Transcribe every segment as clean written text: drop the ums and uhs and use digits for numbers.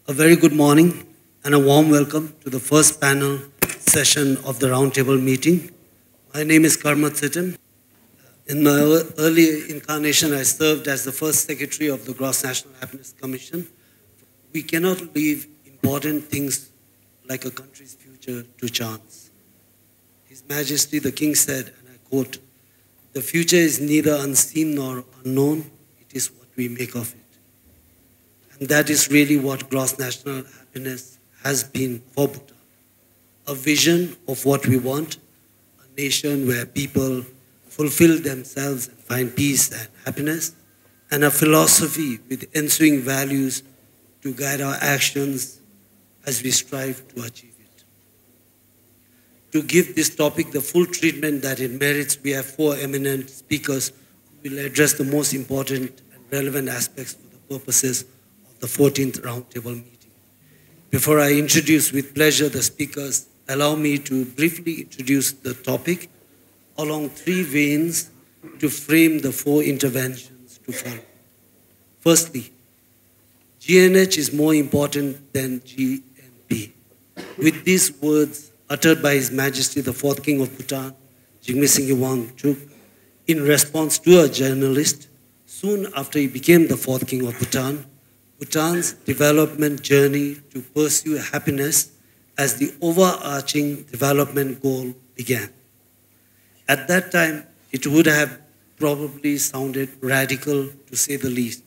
A very good morning and a warm welcome to the first panel session of the roundtable meeting. My name is Tshiteem. In my early incarnation, I served as the first secretary of the Gross National Happiness Commission. We cannot leave important things like a country's future to chance. His Majesty the King said, and I quote, "The future is neither unseen nor unknown, it is what we make of it." And that is really what gross national happiness has been for Bhutan. A vision of what we want, a nation where people fulfill themselves and find peace and happiness, and a philosophy with ensuing values to guide our actions as we strive to achieve it. To give this topic the full treatment that it merits, we have four eminent speakers who will address the most important and relevant aspects for the purposes the 14th roundtable meeting. Before I introduce with pleasure the speakers, allow me to briefly introduce the topic along three veins to frame the four interventions to follow. Firstly, GNH is more important than GNP. With these words uttered by His Majesty the Fourth King of Bhutan, Chimmi Wangdi, in response to a journalist, soon after he became the Fourth King of Bhutan, Bhutan's development journey to pursue happiness as the overarching development goal began. At that time, it would have probably sounded radical to say the least,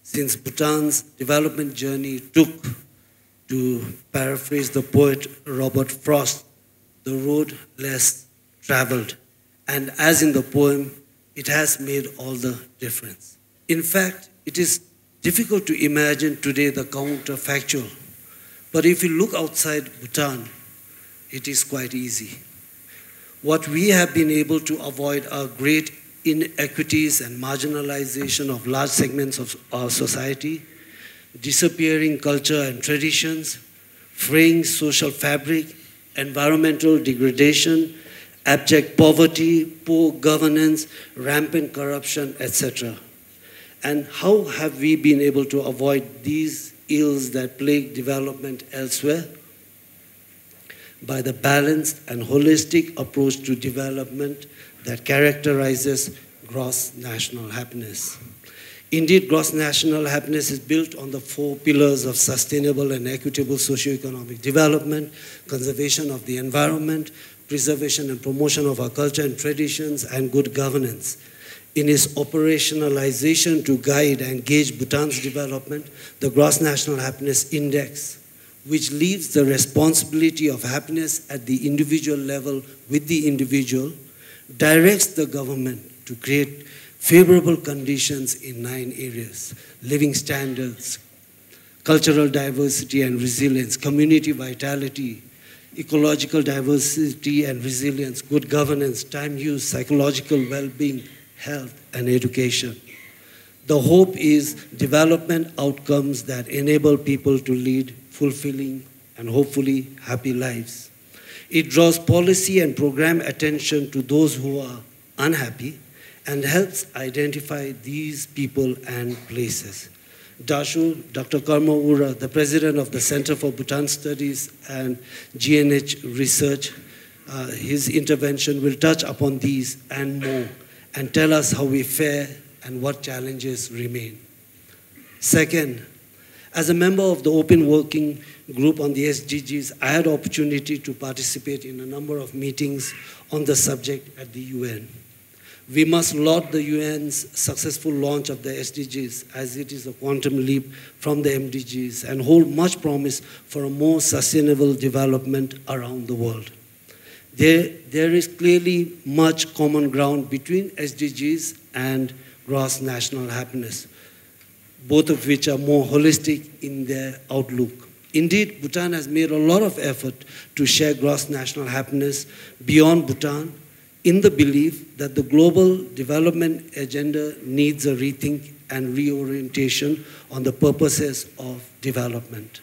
since Bhutan's development journey took, to paraphrase the poet Robert Frost, the road less traveled. And as in the poem, it has made all the difference. In fact, it is difficult to imagine today the counterfactual, but if you look outside Bhutan, it is quite easy. What we have been able to avoid are great inequities and marginalization of large segments of our society, disappearing culture and traditions, fraying social fabric, environmental degradation, abject poverty, poor governance, rampant corruption, etc. And how have we been able to avoid these ills that plague development elsewhere? By the balanced and holistic approach to development that characterizes gross national happiness. Indeed, gross national happiness is built on the four pillars of sustainable and equitable socioeconomic development, conservation of the environment, preservation and promotion of our culture and traditions, and good governance. In its operationalization to guide and gauge Bhutan's development, the Gross National Happiness Index, which leaves the responsibility of happiness at the individual level with the individual, directs the government to create favorable conditions in 9 areas: living standards, cultural diversity and resilience, community vitality, ecological diversity and resilience, good governance, time use, psychological well-being, health, and education. The hope is development outcomes that enable people to lead fulfilling and hopefully happy lives. It draws policy and program attention to those who are unhappy and helps identify these people and places. Dasho, Dr. Karma Ura, the president of the Center for Bhutan Studies and GNH Research, his intervention will touch upon these and more, and tell us how we fare and what challenges remain. Second, as a member of the Open Working Group on the SDGs, I had the opportunity to participate in a number of meetings on the subject at the UN. We must laud the UN's successful launch of the SDGs, as it is a quantum leap from the MDGs and hold much promise for a more sustainable development around the world. There is clearly much common ground between SDGs and gross national happiness, both of which are more holistic in their outlook. Indeed, Bhutan has made a lot of effort to share gross national happiness beyond Bhutan, in the belief that the global development agenda needs a rethink and reorientation on the purposes of development.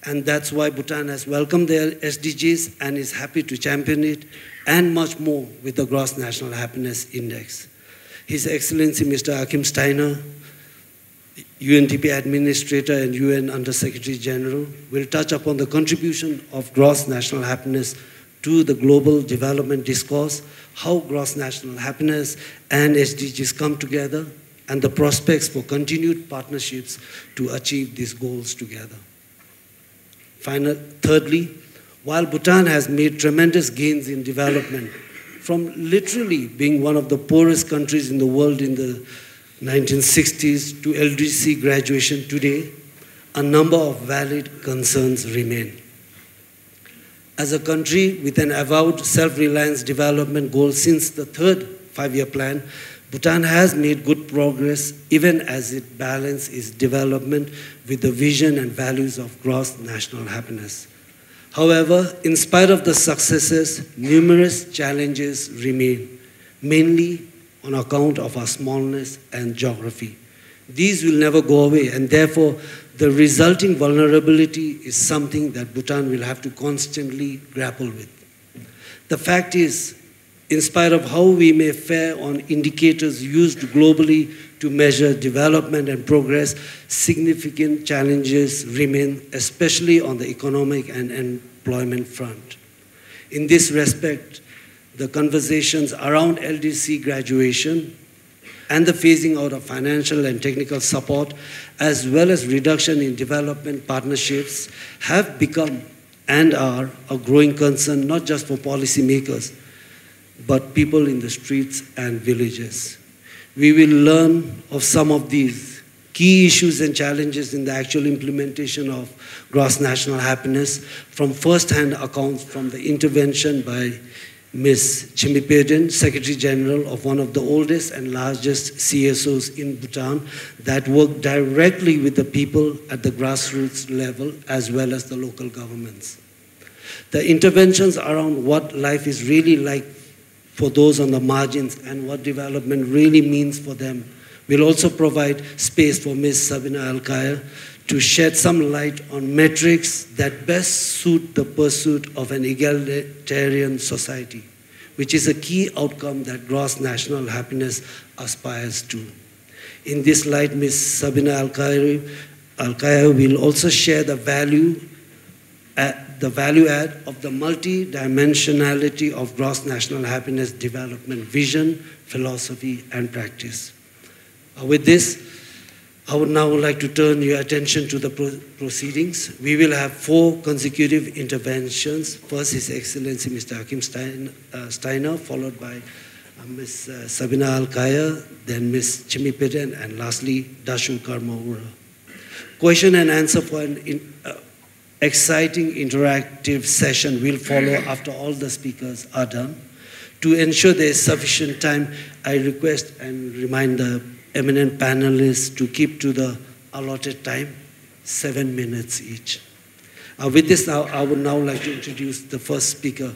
And that's why Bhutan has welcomed the SDGs and is happy to champion it, and much more with the Gross National Happiness Index. His Excellency Mr. Achim Steiner UNDP Administrator and UN Under-Secretary General, will touch upon the contribution of gross national happiness to the global development discourse, how gross national happiness and SDGs come together, and the prospects for continued partnerships to achieve these goals together. Thirdly, while Bhutan has made tremendous gains in development, from literally being one of the poorest countries in the world in the 1960s to LDC graduation today, a number of valid concerns remain. As a country with an avowed self-reliance development goal since the third five-year plan, Bhutan has made good progress even as it balances its development with the vision and values of gross national happiness. However, in spite of the successes, numerous challenges remain, mainly on account of our smallness and geography. These will never go away, and therefore the resulting vulnerability is something that Bhutan will have to constantly grapple with. The fact is, in spite of how we may fare on indicators used globally to measure development and progress, significant challenges remain, especially on the economic and employment front. In this respect, the conversations around LDC graduation and the phasing out of financial and technical support, as well as reduction in development partnerships, have become and are a growing concern not just for policymakers, but people in the streets and villages. We will learn of some of these key issues and challenges in the actual implementation of gross national happiness from first-hand accounts from the intervention by Ms. Chimmi, Secretary General of one of the oldest and largest CSOs in Bhutan that work directly with the people at the grassroots level as well as the local governments. The interventions around what life is really like for those on the margins and what development really means for them will also provide space for Ms. Sabina Alkire to shed some light on metrics that best suit the pursuit of an egalitarian society, which is a key outcome that gross national happiness aspires to. In this light, Ms. Sabina Alkire will also share the value add of the multi-dimensionality of gross national happiness development vision, philosophy, and practice. With this, I would now like to turn your attention to the proceedings. We will have 4 consecutive interventions. First, His Excellency Mr. Achim Steiner, followed by Ms. Sabina Alkire, then Ms. Chimmi, and lastly, Dasho Karma. Question and answer for an exciting interactive session will follow after all the speakers are done. To ensure there is sufficient time, I request and remind the eminent panelists to keep to the allotted time, 7 minutes each. With this, I would now like to introduce the first speaker,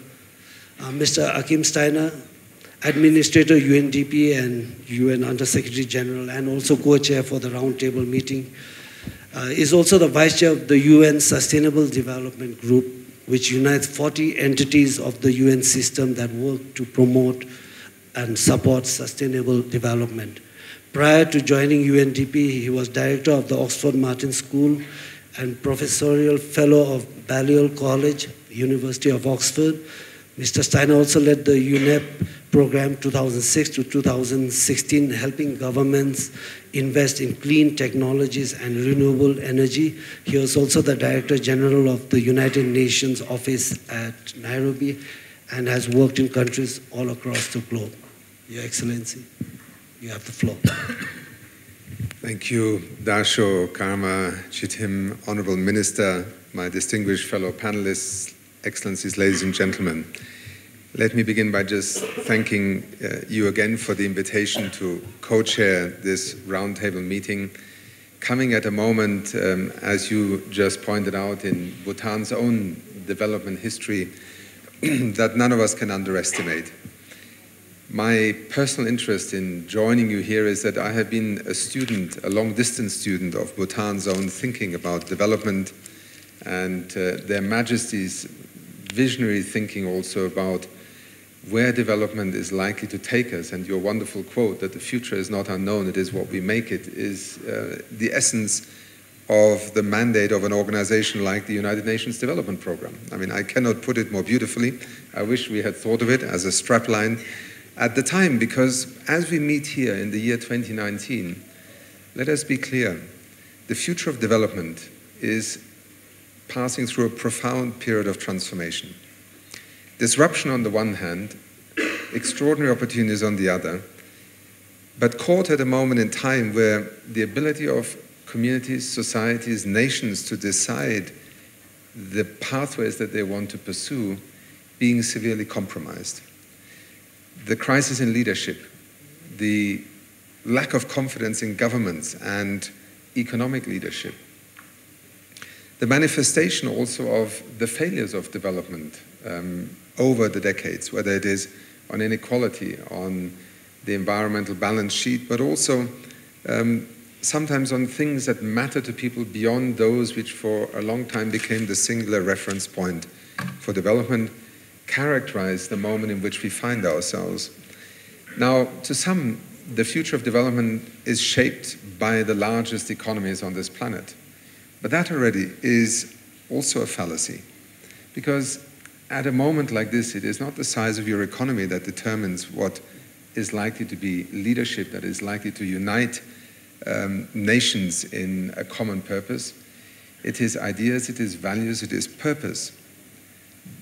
Mr. Achim Steiner, Administrator, UNDP and UN Under-Secretary General, and also co-chair for the roundtable meeting. Is also the Vice Chair of the UN Sustainable Development Group, which unites 40 entities of the UN system that work to promote and support sustainable development. Prior to joining UNDP, he was director of the Oxford Martin School and professorial fellow of Balliol College, University of Oxford. Mr. Steiner also led the UNEP program 2006 to 2016, helping governments invest in clean technologies and renewable energy. He was also the Director General of the United Nations Office at Nairobi and has worked in countries all across the globe. Your Excellency, you have the floor. Thank you, Dasho, Karma, Tshiteem, Honorable Minister, my distinguished fellow panelists, Excellencies, ladies and gentlemen. Let me begin by just thanking you again for the invitation to co-chair this roundtable meeting, coming at a moment, as you just pointed out, in Bhutan's own development history that none of us can underestimate. My personal interest in joining you here is that I have been a student, a long-distance student of Bhutan's own thinking about development and their Majesty's visionary thinking also about where development is likely to take us, and your wonderful quote that the future is not unknown, it is what we make it, is the essence of the mandate of an organization like the United Nations Development Program. I mean, I cannot put it more beautifully. I wish we had thought of it as a strapline at the time, because as we meet here in the year 2019, let us be clear, the future of development is passing through a profound period of transformation. Disruption on the one hand, extraordinary opportunities on the other, but caught at a moment in time where the ability of communities, societies, nations to decide the pathways that they want to pursue being severely compromised. The crisis in leadership, the lack of confidence in governments and economic leadership, the manifestation also of the failures of development over the decades, whether it is on inequality, on the environmental balance sheet, but also sometimes on things that matter to people beyond those which for a long time became the singular reference point for development, characterize the moment in which we find ourselves. Now, to some, the future of development is shaped by the largest economies on this planet. But that already is also a fallacy, because at a moment like this, it is not the size of your economy that determines what is likely to be leadership that is likely to unite nations in a common purpose. It is ideas, it is values, it is purpose.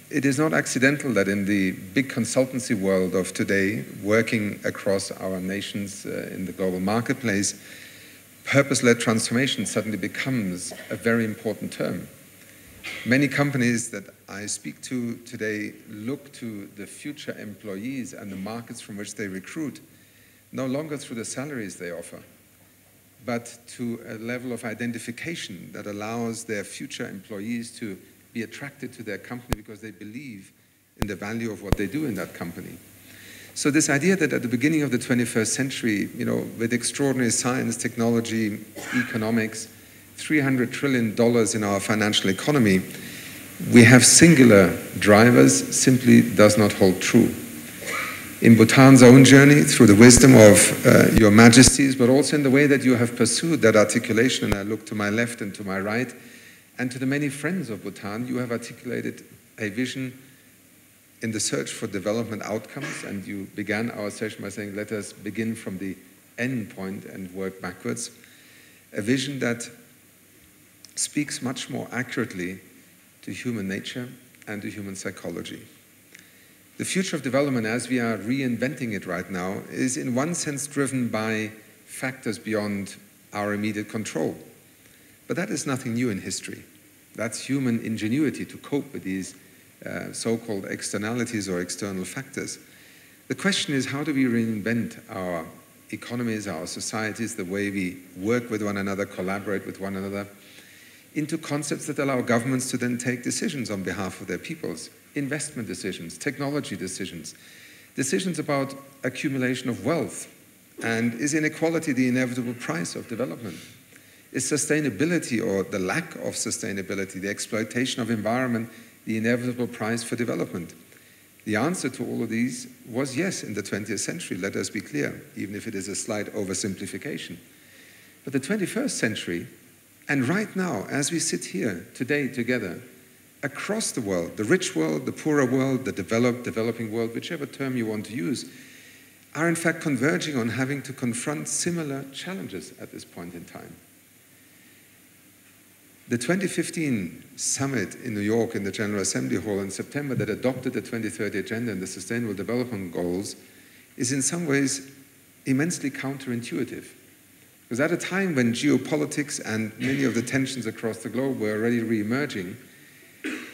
It is not accidental that in the big consultancy world of today, working across our nations in the global marketplace, purpose-led transformation suddenly becomes a very important term. Many companies that I speak to today look to the future employees and the markets from which they recruit, no longer through the salaries they offer, but to a level of identification that allows their future employees to be attracted to their company because they believe in the value of what they do in that company. So this idea that at the beginning of the 21st century, with extraordinary science, technology, economics, $300 trillion in our financial economy, we have singular drivers simply does not hold true. In Bhutan's own journey, through the wisdom of your majesties, but also in the way that you have pursued that articulation, and I look to my left and to my right, and to the many friends of Bhutan, you have articulated a vision in the search for development outcomes, and you began our session by saying, let us begin from the end point and work backwards. A vision that speaks much more accurately to human nature and to human psychology. The future of development, as we are reinventing it right now, is in one sense driven by factors beyond our immediate control. But that is nothing new in history. That's human ingenuity to cope with these so-called externalities or external factors. The question is, how do we reinvent our economies, our societies, the way we work with one another, collaborate with one another, into concepts that allow governments to then take decisions on behalf of their peoples, investment decisions, technology decisions, decisions about accumulation of wealth, and is inequality the inevitable price of development? Is sustainability or the lack of sustainability, the exploitation of environment, the inevitable price for development? The answer to all of these was yes in the 20th century, let us be clear, even if it is a slight oversimplification. But the 21st century, and right now, as we sit here today together, across the world, the rich world, the poorer world, the developed, developing world, whichever term you want to use, are in fact converging on having to confront similar challenges at this point in time. The 2015 summit in New York in the General Assembly Hall in September that adopted the 2030 Agenda and the Sustainable Development Goals is in some ways immensely counterintuitive. Because at a time when geopolitics and many of the tensions across the globe were already re-emerging,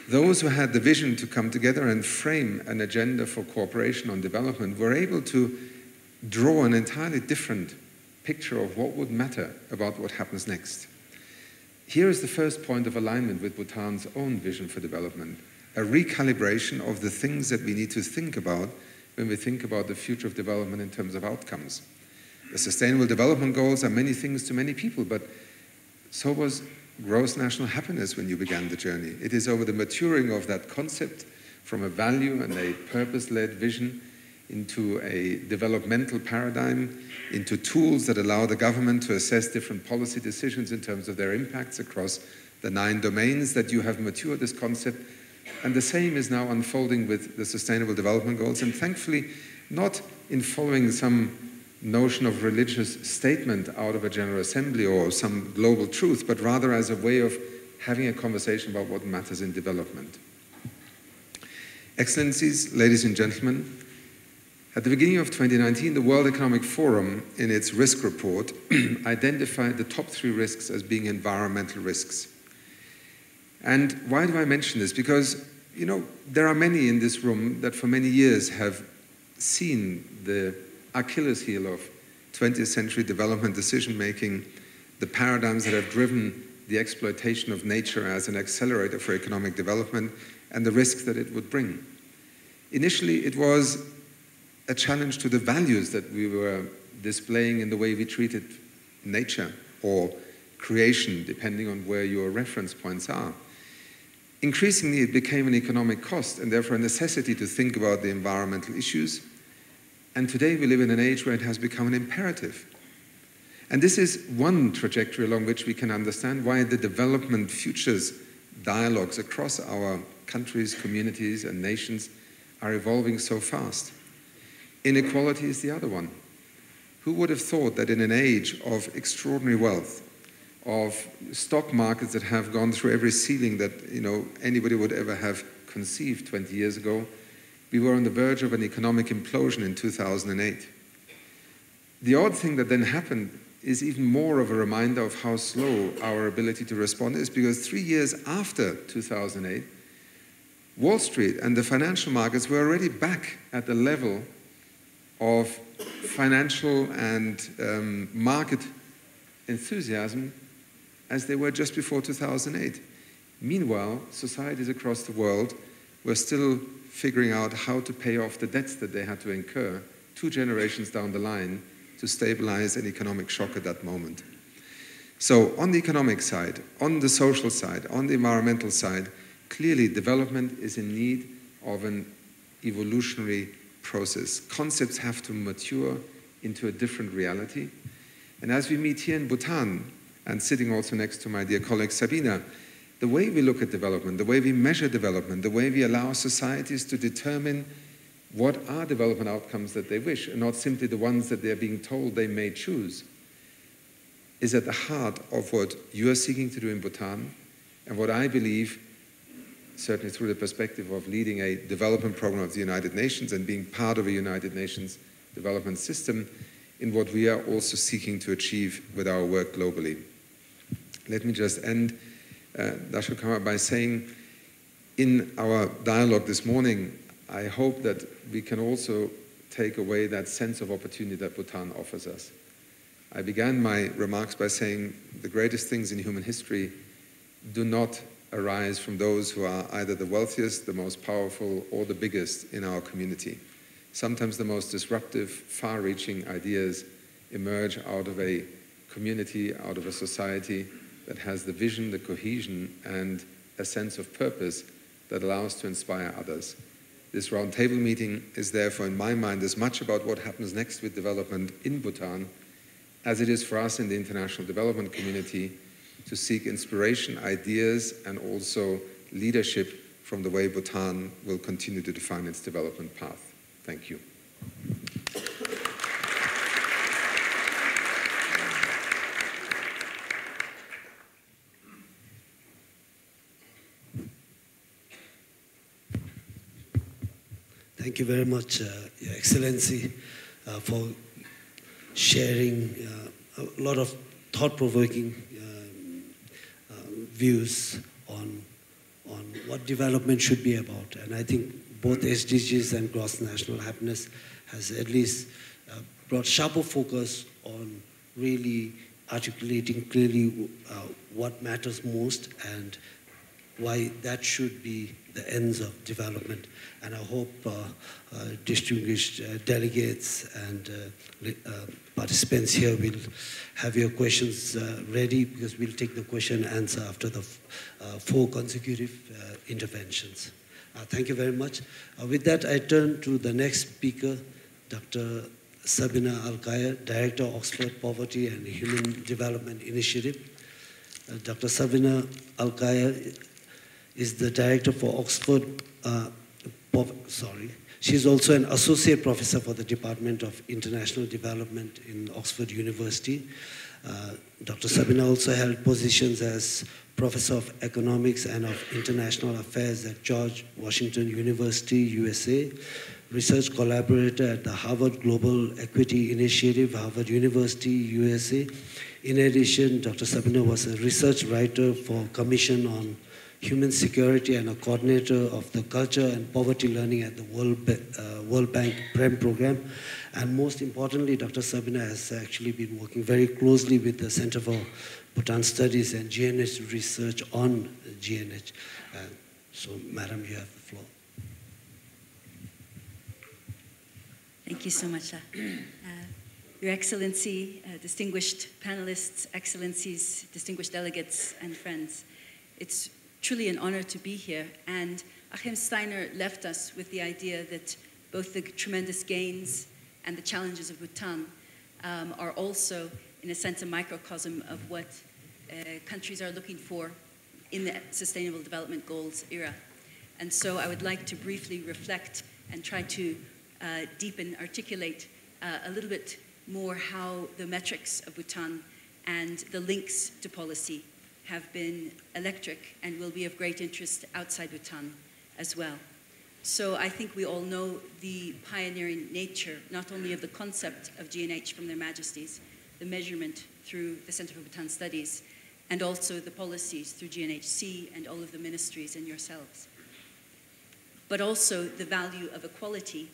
those who had the vision to come together and frame an agenda for cooperation on development were able to draw an entirely different picture of what would matter about what happens next. Here is the first point of alignment with Bhutan's own vision for development, a recalibration of the things that we need to think about when we think about the future of development in terms of outcomes. The Sustainable Development Goals are many things to many people, but so was gross national happiness when you began the journey. It is over the maturing of that concept, from a value and a purpose-led vision into a developmental paradigm, into tools that allow the government to assess different policy decisions in terms of their impacts across the 9 domains that you have matured this concept. And the same is now unfolding with the Sustainable Development Goals, and thankfully not in following some notion of religious statement out of a General Assembly or some global truth, but rather as a way of having a conversation about what matters in development. Excellencies, ladies and gentlemen, at the beginning of 2019, the World Economic Forum, in its risk report, identified the top 3 risks as being environmental risks. And why do I mention this? Because, you know, there are many in this room that for many years have seen the Achilles heel of 20th century development decision-making, the paradigms that have driven the exploitation of nature as an accelerator for economic development, and the risks that it would bring. Initially, it was a challenge to the values that we were displaying in the way we treated nature or creation, depending on where your reference points are. Increasingly, it became an economic cost and therefore a necessity to think about the environmental issues. And today we live in an age where it has become an imperative. And this is one trajectory along which we can understand why the development futures dialogues across our countries, communities, and nations are evolving so fast. Inequality is the other one. Who would have thought that in an age of extraordinary wealth, of stock markets that have gone through every ceiling that anybody would ever have conceived 20 years ago, we were on the verge of an economic implosion in 2008. The odd thing that then happened is even more of a reminder of how slow our ability to respond is, because 3 years after 2008, Wall Street and the financial markets were already back at the level of financial and market enthusiasm as they were just before 2008. Meanwhile, societies across the world were still figuring out how to pay off the debts that they had to incur 2 generations down the line to stabilize an economic shock at that moment. So on the economic side, on the social side, on the environmental side, clearly development is in need of an evolutionary process. Concepts have to mature into a different reality. And as we meet here in Bhutan, and sitting also next to my dear colleague Sabina, the way we look at development, the way we measure development, the way we allow societies to determine what are development outcomes that they wish, and not simply the ones that they're being told they may choose, is at the heart of what you are seeking to do in Bhutan, and what I believe, certainly through the perspective of leading a development program of the United Nations and being part of a United Nations development system, in what we are also seeking to achieve with our work globally. Let me just end, Dasho, by saying, in our dialogue this morning, I hope that we can also take away that sense of opportunity that Bhutan offers us. I began my remarks by saying the greatest things in human history do not arise from those who are either the wealthiest, the most powerful, or the biggest in our community. Sometimes the most disruptive, far-reaching ideas emerge out of a community, out of a society that has the vision, the cohesion, and a sense of purpose that allows to inspire others. This roundtable meeting is therefore, in my mind, as much about what happens next with development in Bhutan as it is for us in the international development community to seek inspiration, ideas, and also leadership from the way Bhutan will continue to define its development path. Thank you. Thank you very much, Your Excellency, for sharing a lot of thought-provoking views on what development should be about. And I think both SDGs and gross national happiness has at least brought sharper focus on really articulating clearly what matters most and why that should be the ends of development. And I hope distinguished delegates and participants here will have your questions ready, because we'll take the question and answer after the 4 consecutive interventions. Thank you very much. With that, I turn to the next speaker, Dr. Sabina Alkire, Director of Oxford Poverty and Human Development Initiative. Dr. Sabina Alkire is the Director for Oxford, She's also an Associate Professor for the Department of International Development in Oxford University. Dr. Sabina also held positions as Professor of Economics and of International Affairs at George Washington University, USA, research collaborator at the Harvard Global Equity Initiative, Harvard University, USA. In addition, Dr. Sabina was a research writer for Commission on Human Security and a coordinator of the Culture and Poverty Learning at the World Bank PREM program. And most importantly, Dr. Sabina has actually been working very closely with the Center for Bhutan Studies and GNH research on GNH. So, Madam, you have the floor. Thank you so much. Your Excellency, distinguished panelists, Excellencies, distinguished delegates, and friends. It's truly an honor to be here. And Achim Steiner left us with the idea that both the tremendous gains and the challenges of Bhutan are also, in a sense, a microcosm of what countries are looking for in the Sustainable Development Goals era. And so I would like to briefly reflect and try to deepen, articulate a little bit more how the metrics of Bhutan and the links to policy have been electric and will be of great interest outside Bhutan as well. So I think we all know the pioneering nature, not only of the concept of GNH from their majesties, the measurement through the Center for Bhutan Studies, and also the policies through GNHC and all of the ministries and yourselves. But also the value of equality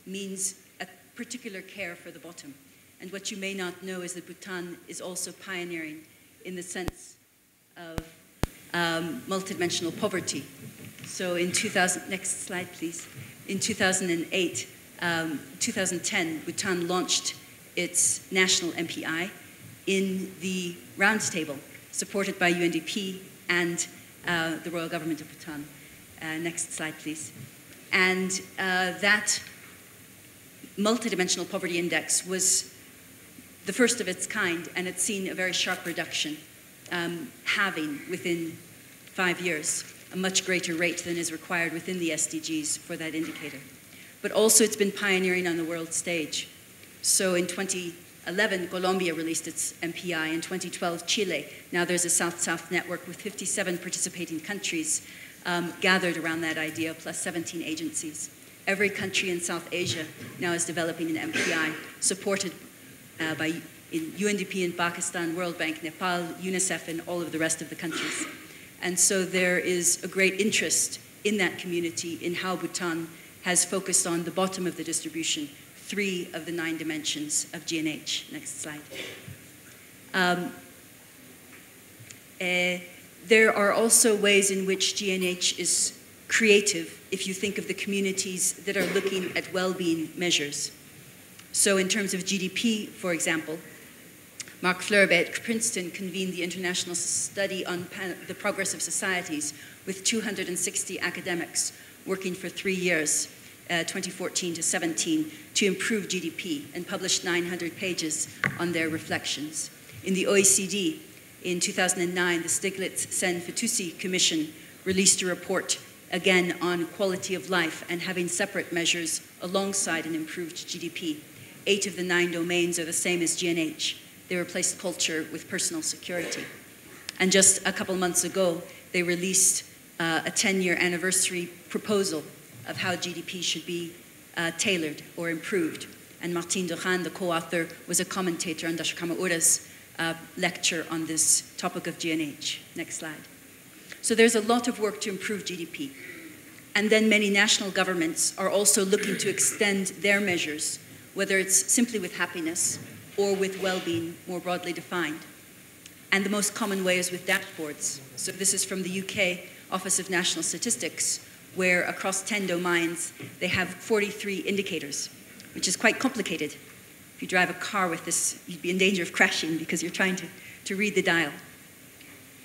means a particular care for the bottom. And what you may not know is that Bhutan is also pioneering in the sense of multidimensional poverty. So in 2000, next slide please. In 2008, 2010, Bhutan launched its national MPI in the roundtable, supported by UNDP and the Royal Government of Bhutan. Next slide please. And that multidimensional poverty index was the first of its kind, and it's seen a very sharp reduction, halving within 5 years, a much greater rate than is required within the SDGs for that indicator. But also it's been pioneering on the world stage. So in 2011, Colombia released its MPI. In 2012, Chile. Now there's a South-South network with 57 participating countries gathered around that idea, plus 17 agencies. Every country in South Asia now is developing an MPI, supported by UNDP in Pakistan, World Bank, Nepal, UNICEF, and all of the rest of the countries. And so there is a great interest in that community in how Bhutan has focused on the bottom of the distribution, 3 of the 9 dimensions of GNH. Next slide. There are also ways in which GNH is creative if you think of the communities that are looking at well-being measures. So in terms of GDP, for example, Mark Fleurbe at Princeton convened the International Study on the Progress of Societies with 260 academics working for 3 years, 2014 to 17, to improve GDP, and published 900 pages on their reflections. In the OECD, in 2009, the Stiglitz-Sen-Fitoussi Commission released a report again on quality of life and having separate measures alongside an improved GDP. 8 of the 9 domains are the same as GNH. They replaced culture with personal security. And just a couple months ago, they released a 10-year anniversary proposal of how GDP should be tailored or improved. And Martin Duran, the co-author, was a commentator on Dasho Kamaura's lecture on this topic of GNH. Next slide. So there's a lot of work to improve GDP. And then many national governments are also looking to extend their measures, whether it's simply with happiness or with well-being more broadly defined. And the most common way is with dashboards. So this is from the UK Office of National Statistics, where across 10 domains, they have 43 indicators, which is quite complicated. If you drive a car with this, you'd be in danger of crashing because you're trying to read the dial.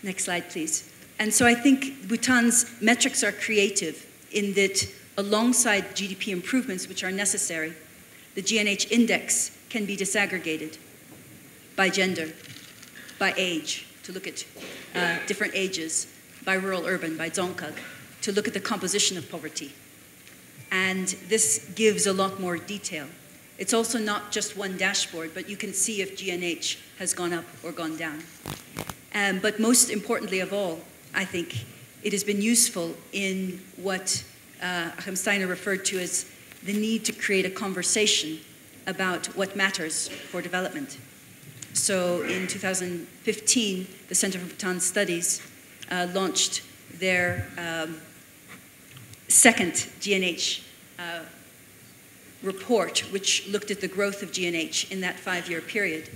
Next slide, please. And so I think Bhutan's metrics are creative, in that alongside GDP improvements, which are necessary, the GNH index can be disaggregated by gender, by age, to look at different ages, by rural-urban, by Dzongkhag, to look at the composition of poverty. And this gives a lot more detail. It's also not just one dashboard, but you can see if GNH has gone up or gone down. But most importantly of all, I think it has been useful in what Achim Steiner referred to as the need to create a conversation about what matters for development. So in 2015, the Center for Bhutan Studies launched their second GNH report, which looked at the growth of GNH in that 5-year period.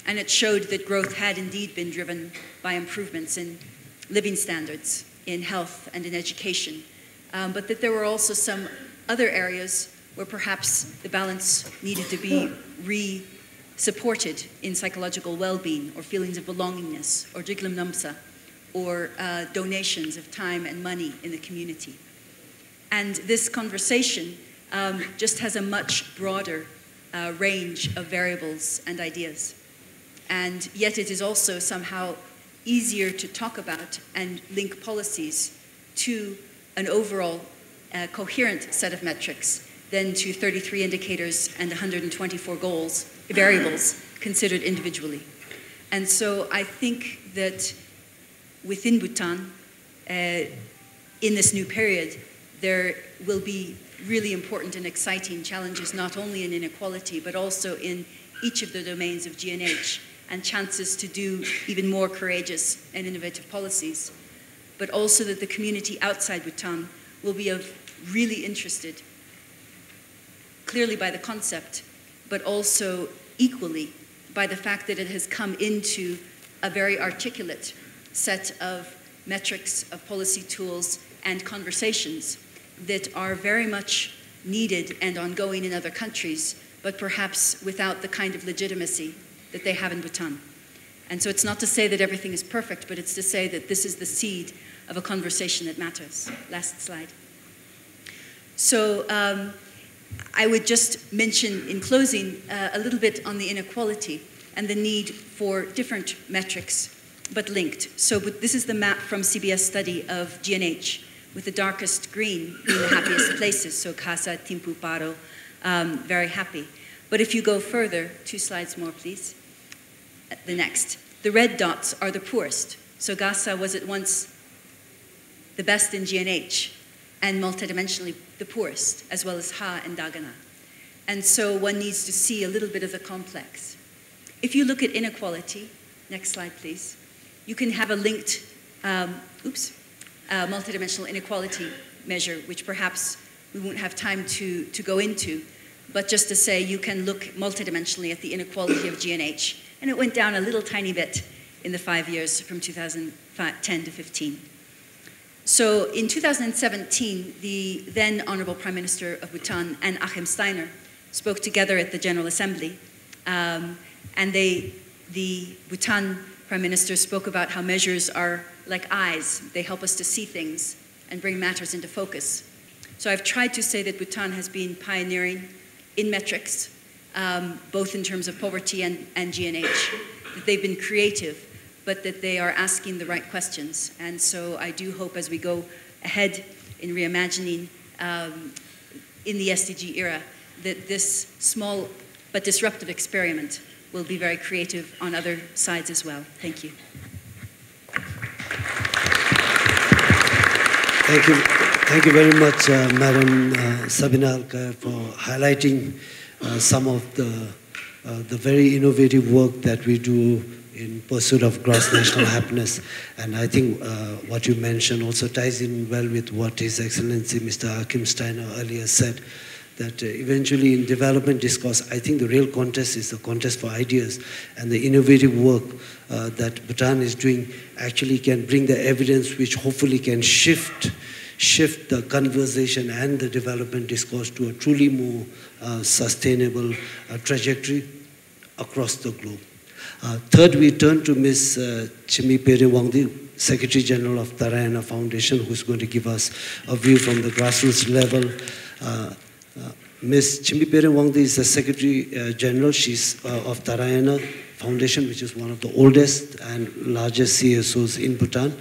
And it showed that growth had indeed been driven by improvements in living standards, in health and in education, but that there were also some other areas where perhaps the balance needed to be re-supported in psychological well-being or feelings of belongingness or jiglam namsa or donations of time and money in the community. And this conversation just has a much broader range of variables and ideas. And yet it is also somehow easier to talk about and link policies to an overall coherent set of metrics than to 33 indicators and 124 variables considered individually. And so I think that within Bhutan, in this new period, there will be really important and exciting challenges, not only in inequality, but also in each of the domains of GNH, and chances to do even more courageous and innovative policies. But also that the community outside Bhutan will be really interested, clearly by the concept, but also equally by the fact that it has come into a very articulate set of metrics, of policy tools, and conversations that are very much needed and ongoing in other countries, but perhaps without the kind of legitimacy that they have in Bhutan. And so it's not to say that everything is perfect, but it's to say that this is the seed of a conversation that matters. Last slide. So I would just mention in closing a little bit on the inequality and the need for different metrics, but linked. So this is the map from CBS study of GNH, with the darkest green being the happiest places. So Khasa, Thimphu, Paro, very happy. But if you go further, 2 slides more, please. The next. The red dots are the poorest. So Gasa was at once the best in GNH and multidimensionally the poorest, as well as Ha and Dagana. And so one needs to see a little bit of the complex. If you look at inequality, next slide, please, you can have a linked, multidimensional inequality measure, which perhaps we won't have time to go into, but just to say you can look multidimensionally at the inequality of GNH, and it went down a little tiny bit in the 5 years from 2010 to 15. So in 2017, the then Honorable Prime Minister of Bhutan and Achim Steiner spoke together at the General Assembly, and the Bhutan Prime Minister spoke about how measures are like eyes. They help us to see things and bring matters into focus. So I've tried to say that Bhutan has been pioneering in metrics, both in terms of poverty and GNH, that they've been creative, but that they are asking the right questions. And so I do hope as we go ahead in reimagining in the SDG era, that this small but disruptive experiment will be very creative on other sides as well. Thank you. Thank you very much, Madam Sabina Alkire, for highlighting some of the very innovative work that we do in pursuit of gross national happiness. And I think what you mentioned also ties in well with what His Excellency Mr. Achim Steiner earlier said, that eventually in development discourse, I think the real contest is the contest for ideas, and the innovative work that Bhutan is doing actually can bring the evidence which hopefully can shift the conversation and the development discourse to a truly more sustainable trajectory across the globe. Third, we turn to Ms. Chimmi Wangdi, Secretary General of Tarayana Foundation, who's going to give us a view from the grassroots level. Ms. Chimmi Wangdi is the Secretary General. She's of Tarayana Foundation, which is one of the oldest and largest CSOs in Bhutan.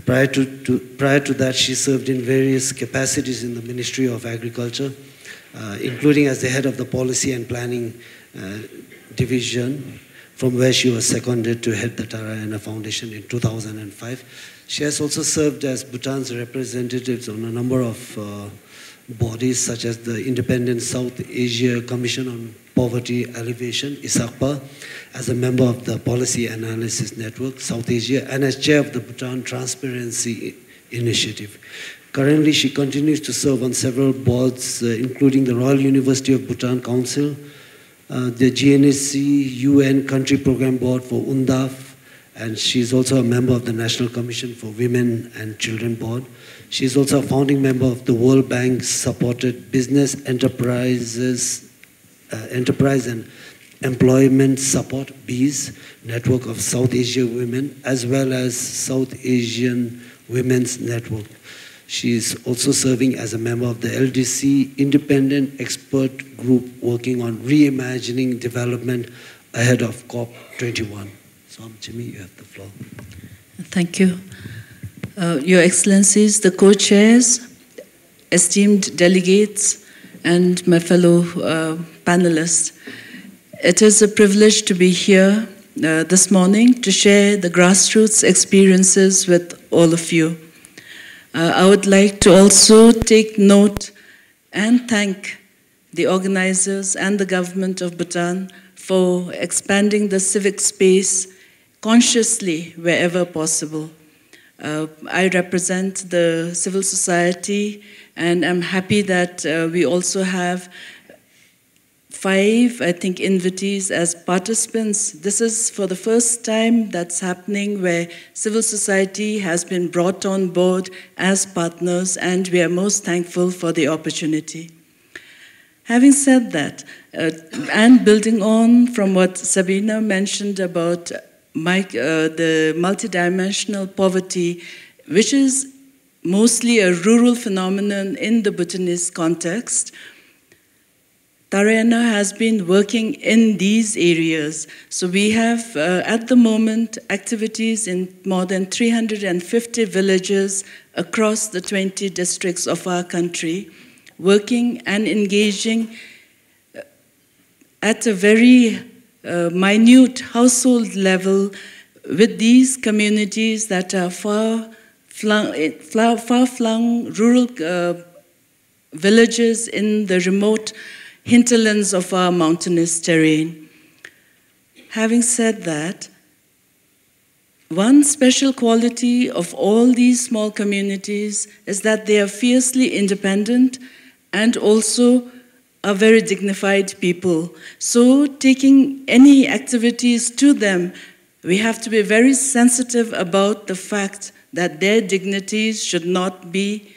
Prior to that, she served in various capacities in the Ministry of Agriculture, including as the head of the Policy and Planning Division, from where she was seconded to head the Tarayana Foundation in 2005. She has also served as Bhutan's representatives on a number of bodies, such as the Independent South Asia Commission on Poverty Alleviation, ISACPA, as a member of the Policy Analysis Network, South Asia, and as chair of the Bhutan Transparency Initiative. Currently, she continues to serve on several boards, including the Royal University of Bhutan Council, the GNH UN Country Program Board for UNDP, and she's also a member of the National Commission for Women and Children Board. She's also a founding member of the World Bank supported Business Enterprise and Employment Support, BEES, Network of South Asia Women, as well as South Asian Women's Network. She is also serving as a member of the LDC Independent Expert Group working on reimagining development ahead of COP21. So, Chimmi, you have the floor. Thank you. Your Excellencies, the co-chairs, esteemed delegates, and my fellow panelists. It is a privilege to be here this morning to share the grassroots experiences with all of you. I would like to also take note and thank the organizers and the government of Bhutan for expanding the civic space consciously wherever possible. I represent the civil society, and I'm happy that we also have 5, I think, invitees as participants. This is for the first time that's happening where civil society has been brought on board as partners, and we are most thankful for the opportunity. Having said that, and building on from what Sabina mentioned about the multidimensional poverty, which is mostly a rural phenomenon in the Bhutanese context, Tarayana has been working in these areas. So we have, at the moment, activities in more than 350 villages across the 20 districts of our country, working and engaging at a very minute household level with these communities that are far-flung rural villages in the remote hinterlands of our mountainous terrain. Having said that, one special quality of all these small communities is that they are fiercely independent and also are very dignified people. So taking any activities to them, we have to be very sensitive about the fact that their dignities should not be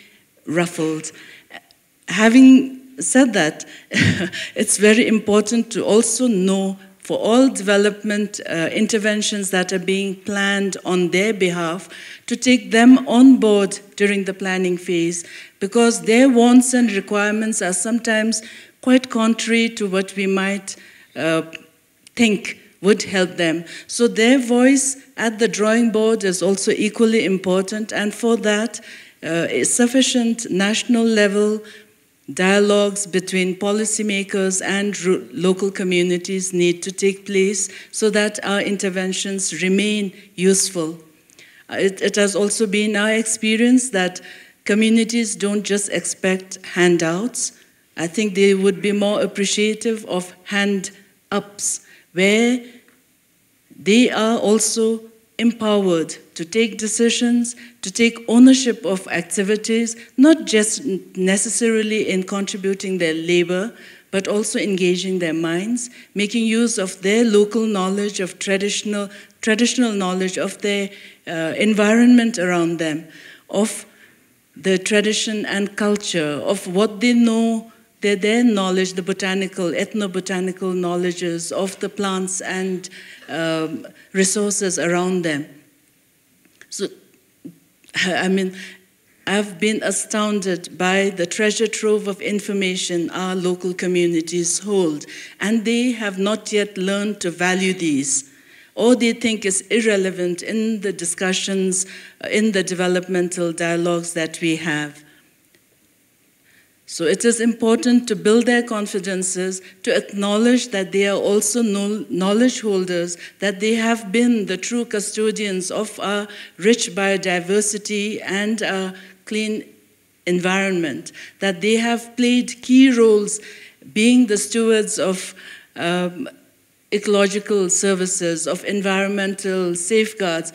ruffled. Having said that, it's very important to also know for all development interventions that are being planned on their behalf, to take them on board during the planning phase, because their wants and requirements are sometimes quite contrary to what we might think would help them. So their voice at the drawing board is also equally important, and for that, sufficient national level dialogues between policymakers and local communities need to take place so that our interventions remain useful. It has also been our experience that communities don't just expect handouts. I think they would be more appreciative of hand-ups, where they are also empowered to take decisions, to take ownership of activities, not just necessarily in contributing their labor, but also engaging their minds, making use of their local knowledge, of traditional knowledge of their environment around them, of the tradition and culture, of what they know their knowledge, the botanical, ethnobotanical knowledges of the plants and resources around them. So, I mean, I've been astounded by the treasure trove of information our local communities hold, and they have not yet learned to value these, or they think is irrelevant in the discussions, in the developmental dialogues that we have. So it is important to build their confidences, to acknowledge that they are also knowledge holders, that they have been the true custodians of our rich biodiversity and our clean environment, that they have played key roles being the stewards of ecological services, of environmental safeguards.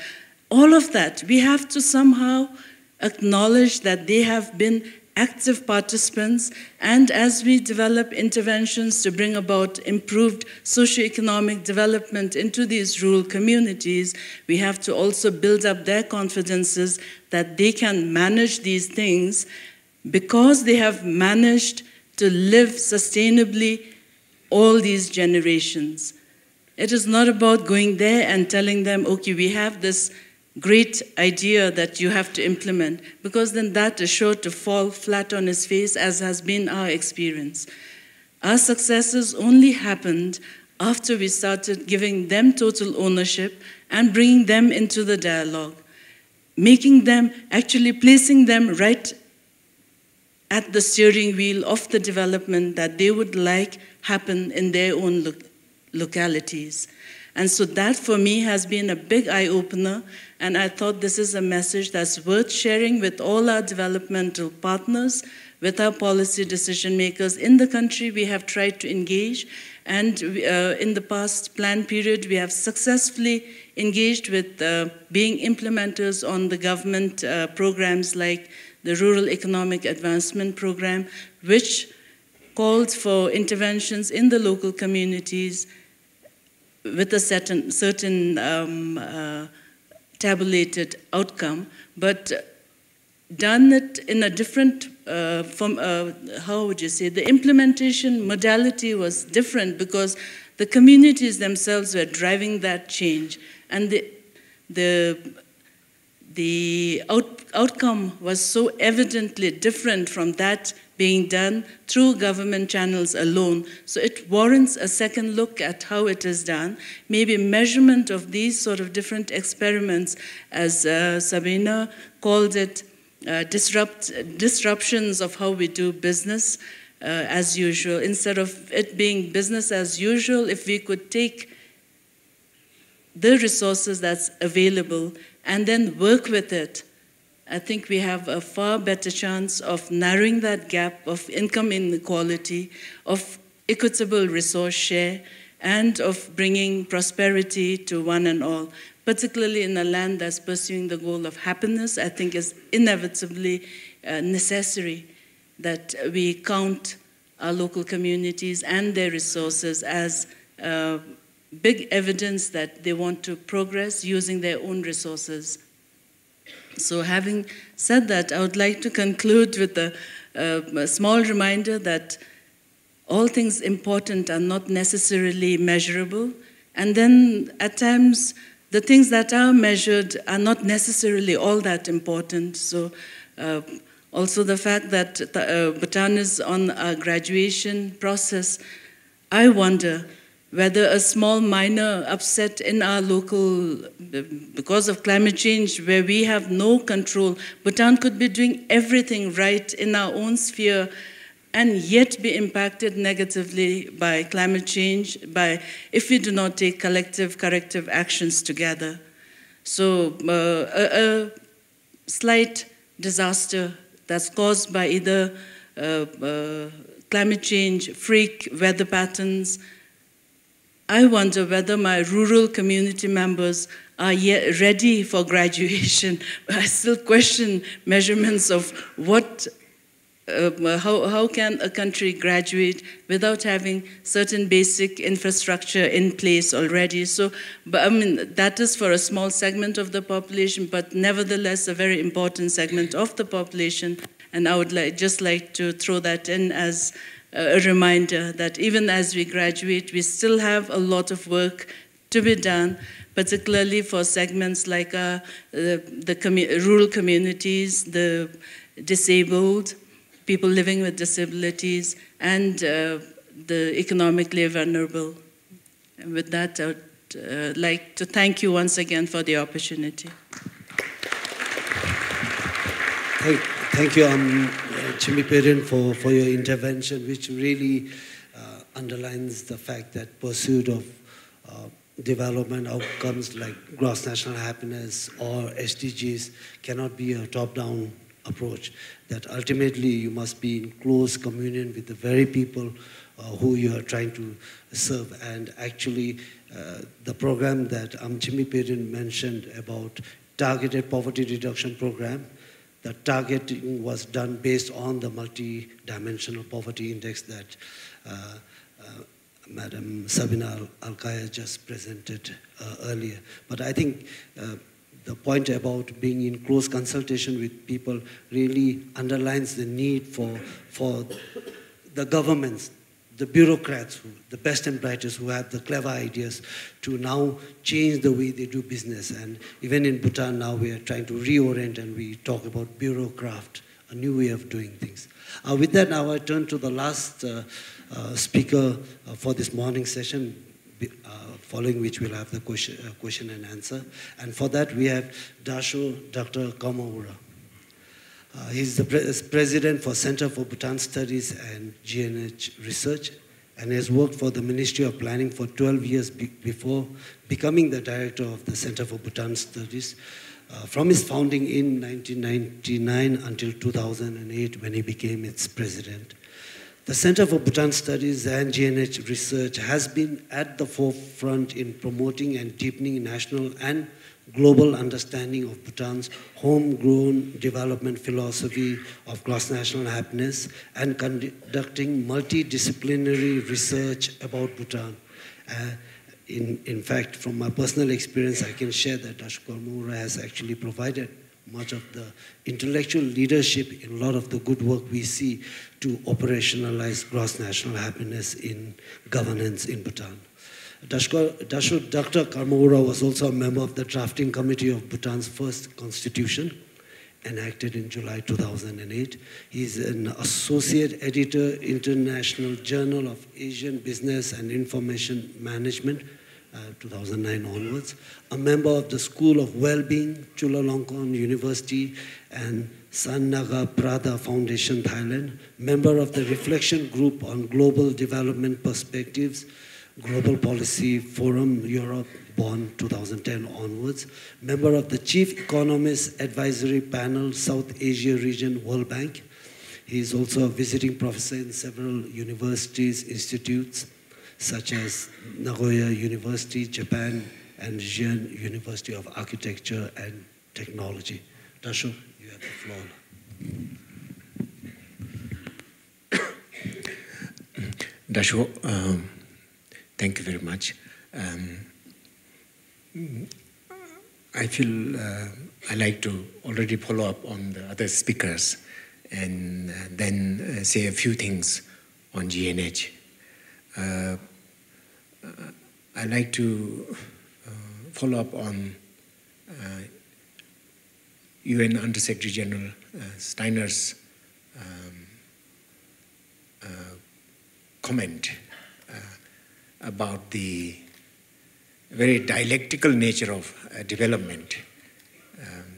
All of that, we have to somehow acknowledge that they have been active participants, and as we develop interventions to bring about improved socioeconomic development into these rural communities, we have to also build up their confidences that they can manage these things because they have managed to live sustainably all these generations. It is not about going there and telling them, okay, we have this great idea that you have to implement, because then that is sure to fall flat on its face, as has been our experience. Our successes only happened after we started giving them total ownership and bringing them into the dialogue, making them, actually placing them right at the steering wheel of the development that they would like happen in their own localities. And so that for me has been a big eye-opener, and I thought this is a message that's worth sharing with all our developmental partners, with our policy decision makers in the country. We have tried to engage, and in the past plan period, we have successfully engaged with being implementers on the government programs like the Rural Economic Advancement Program, which called for interventions in the local communities with a certain tabulated outcome, but done it in a different, how would you say, the implementation modality was different because the communities themselves were driving that change, and the outcome was so evidently different from that being done through government channels alone. So it warrants a second look at how it is done, maybe measurement of these sort of different experiments, as Sabina called it, disruptions of how we do business as usual. Instead of it being business as usual, if we could take the resources that's available and then work with it, I think we have a far better chance of narrowing that gap of income inequality, of equitable resource share, and of bringing prosperity to one and all. Particularly in a land that's pursuing the goal of happiness, I think is inevitably necessary that we count our local communities and their resources as big evidence that they want to progress using their own resources. So having said that, I would like to conclude with a small reminder that all things important are not necessarily measurable, and then at times the things that are measured are not necessarily all that important. So also the fact that Bhutan is on a graduation process, I wonder whether a small minor upset in our local, because of climate change where we have no control, Bhutan could be doing everything right in our own sphere and yet be impacted negatively by climate change if we do not take collective corrective actions together. So a slight disaster that's caused by either climate change, freak weather patterns, I wonder whether my rural community members are yet ready for graduation. I still question measurements of what, how can a country graduate without having certain basic infrastructure in place already. So, but I mean, that is for a small segment of the population, but nevertheless a very important segment of the population. And I would just like to throw that in as a reminder that even as we graduate, we still have a lot of work to be done, particularly for segments like the rural communities, the disabled, people living with disabilities, and the economically vulnerable. And with that, I would like to thank you once again for the opportunity. Thank you, Chimmi for your intervention, which really underlines the fact that pursuit of development outcomes like gross national happiness or SDGs cannot be a top-down approach, that ultimately you must be in close communion with the very people who you are trying to serve. And actually, the program that Chimmi mentioned about targeted poverty reduction program, the targeting was done based on the multi-dimensional poverty index that Madam Sabina Alkire just presented earlier. But I think the point about being in close consultation with people really underlines the need for the governments, the bureaucrats, the best and brightest who have the clever ideas to now change the way they do business. And even in Bhutan now we are trying to reorient, and we talk about bureaucraft, a new way of doing things. With that, now I turn to the last speaker for this morning session, following which we'll have the question and answer. And for that we have Dasho, Dr. Kamaura. He's the president for Center for Bhutan Studies and GNH Research, and has worked for the Ministry of Planning for 12 years before becoming the director of the Center for Bhutan Studies, from his founding in 1999 until 2008 when he became its president. The Center for Bhutan Studies and GNH Research has been at the forefront in promoting and deepening national and global understanding of Bhutan's homegrown development philosophy of gross national happiness, and conducting multidisciplinary research about Bhutan. In fact, from my personal experience, I can share that Dasho Kamaura has actually provided much of the intellectual leadership in a lot of the good work we see to operationalize gross national happiness in governance in Bhutan. Dr. Kamaura was also a member of the drafting committee of Bhutan's first constitution, enacted in July 2008. He is an associate editor, International Journal of Asian Business and Information Management, 2009 onwards, a member of the School of Wellbeing, Chulalongkorn University, and Sannaga Prada Foundation, Thailand, member of the Reflection Group on Global Development Perspectives, Global Policy Forum, Europe, Bonn, 2010 onwards, member of the Chief Economist Advisory Panel, South Asia Region, World Bank. He is also a visiting professor in several universities, institutes, such as Nagoya University, Japan, and Xi'an University of Architecture and Technology. Dasho, you have the floor. Dasho, thank you very much. I feel I like to already follow up on the other speakers and then say a few things on GNH. I like to follow up on UN Under-Secretary General Steiner's comment about the very dialectical nature of development,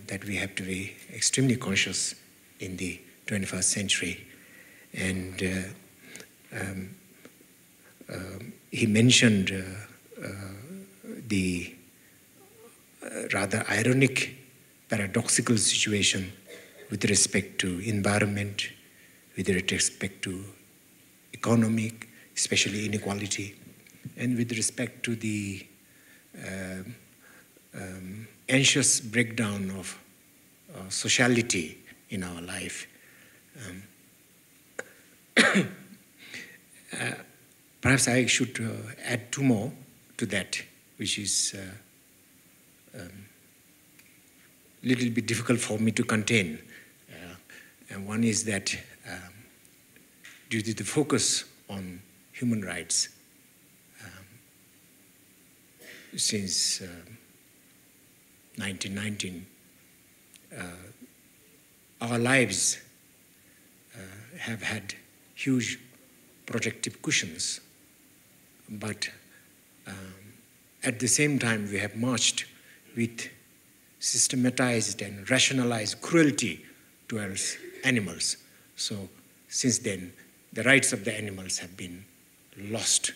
that we have to be extremely conscious in the 21st century. And he mentioned the rather ironic, paradoxical situation with respect to environment, with respect to economic, especially inequality, and with respect to the anxious breakdown of sociality in our life. Perhaps I should add two more to that, which is a little bit difficult for me to contain. And one is that due to the focus on human rights since 1919, our lives have had huge protective cushions, but at the same time we have marched with systematized and rationalized cruelty towards animals. So since then, the rights of the animals have been lost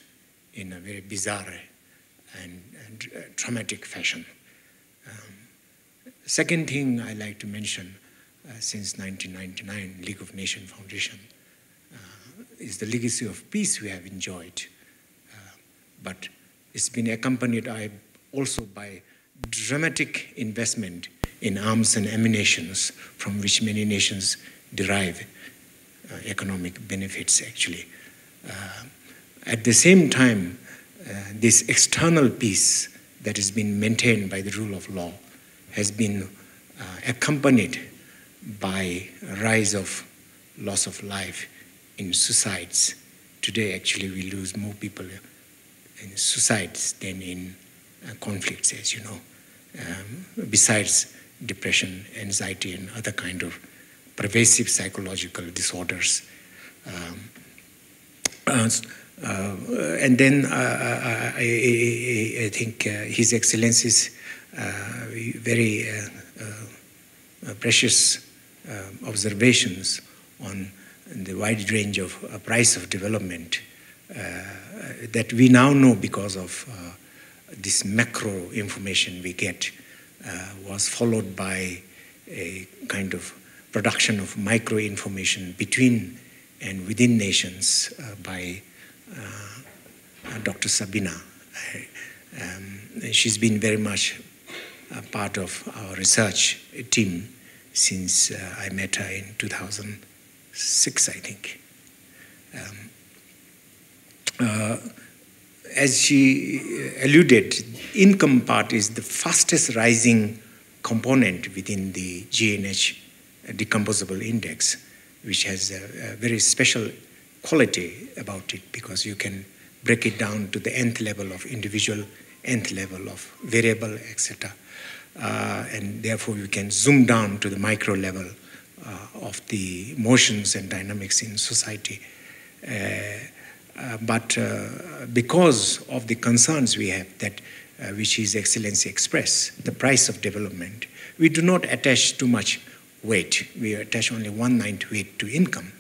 in a very bizarre and traumatic fashion. Second thing I like to mention, since 1999, League of Nations Foundation, is the legacy of peace we have enjoyed. But it's been accompanied also by dramatic investment in arms and ammunitions, from which many nations derive economic benefits, actually. At the same time, this external peace that has been maintained by the rule of law has been accompanied by a rise of loss of life in suicides. Today, actually, we lose more people in suicides than in conflicts, as you know, besides depression, anxiety, and other kind of pervasive psychological disorders. And then I think His Excellency's very precious observations on the wide range of price of development that we now know because of this macro information we get was followed by a kind of production of micro information between and within nations by Dr. Sabina. She's been very much a part of our research team since I met her in 2006, I think. As she alluded, income part is the fastest rising component within the GNH decomposable index, which has a very special quality about it because you can break it down to the nth level of individual, nth level of variable, etc. And therefore you can zoom down to the micro level of the motions and dynamics in society. But because of the concerns we have that which His Excellency expressed, the price of development, we do not attach too much weight. We attach only 1/9 weight to income.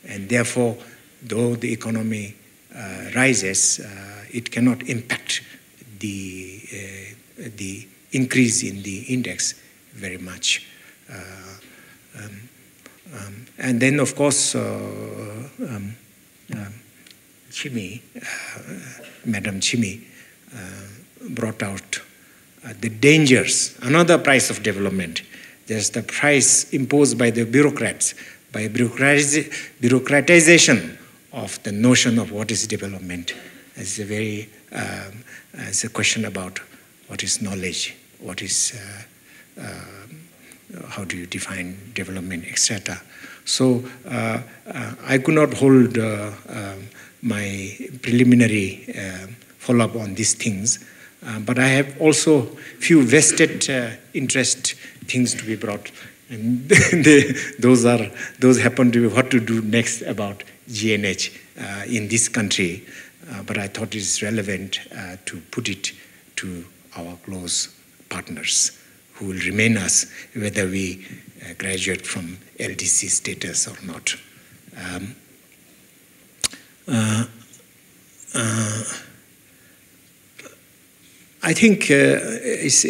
And therefore, though the economy rises, it cannot impact the increase in the index very much. And then, of course, Chimmi, Madam Chimmi, brought out the dangers, another price of development. There's the price imposed by the bureaucrats, by bureaucratization of the notion of what is development. It's a very, it's a question about what is knowledge, what is, how do you define development, etc. So I could not hold my preliminary follow-up on these things, but I have also few vested interest things to be brought, and those happen to be what to do next about GNH in this country. But I thought it is relevant to put it to our close partners who will remain us whether we graduate from LDC status or not. I think it's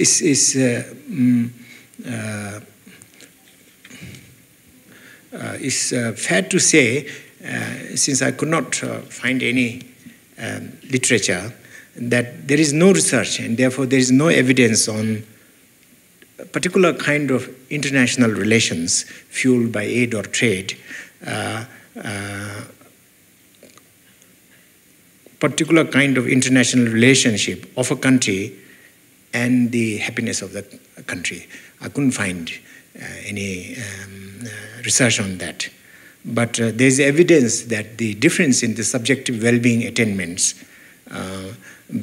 fair to say, since I could not find any literature, that there is no research and therefore there is no evidence on a particular kind of international relations fueled by aid or trade, particular kind of international relationship of a country and the happiness of the country. I couldn't find any research on that. But there's evidence that the difference in the subjective well-being attainments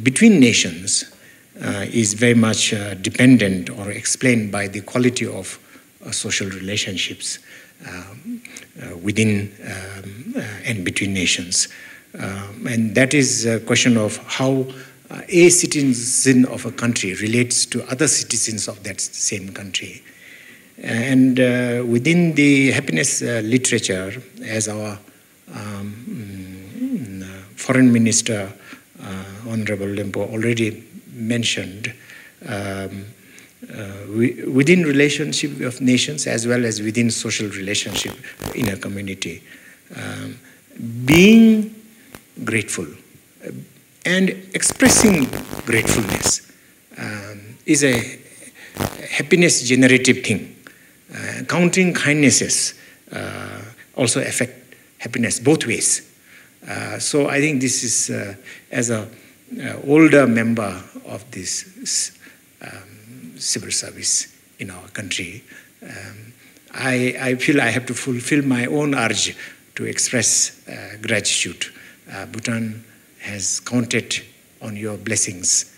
between nations is very much dependent or explained by the quality of social relationships within and between nations. And that is a question of how a citizen of a country relates to other citizens of that same country. And within the happiness literature, as our Foreign Minister, Honorable Lempo, already mentioned, within relationship of nations as well as within social relationship in a community, being grateful and expressing gratefulness is a happiness generative thing. Counting kindnesses also affect happiness both ways. So I think this is, as an older member of this civil service in our country, I feel I have to fulfill my own urge to express gratitude. Bhutan has counted on your blessings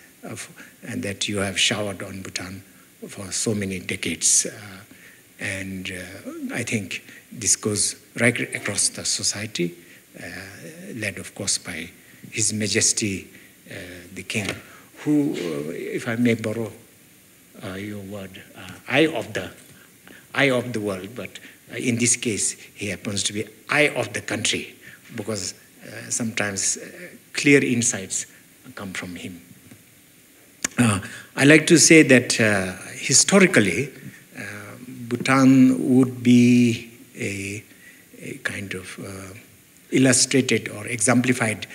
and that you have showered on Bhutan for so many decades. And I think this goes right across the society, led of course by His Majesty the King, who, if I may borrow your word, eye of the world, but in this case he happens to be eye of the country, because sometimes clear insights come from him. I like to say that historically Bhutan would be a kind of illustrated or exemplified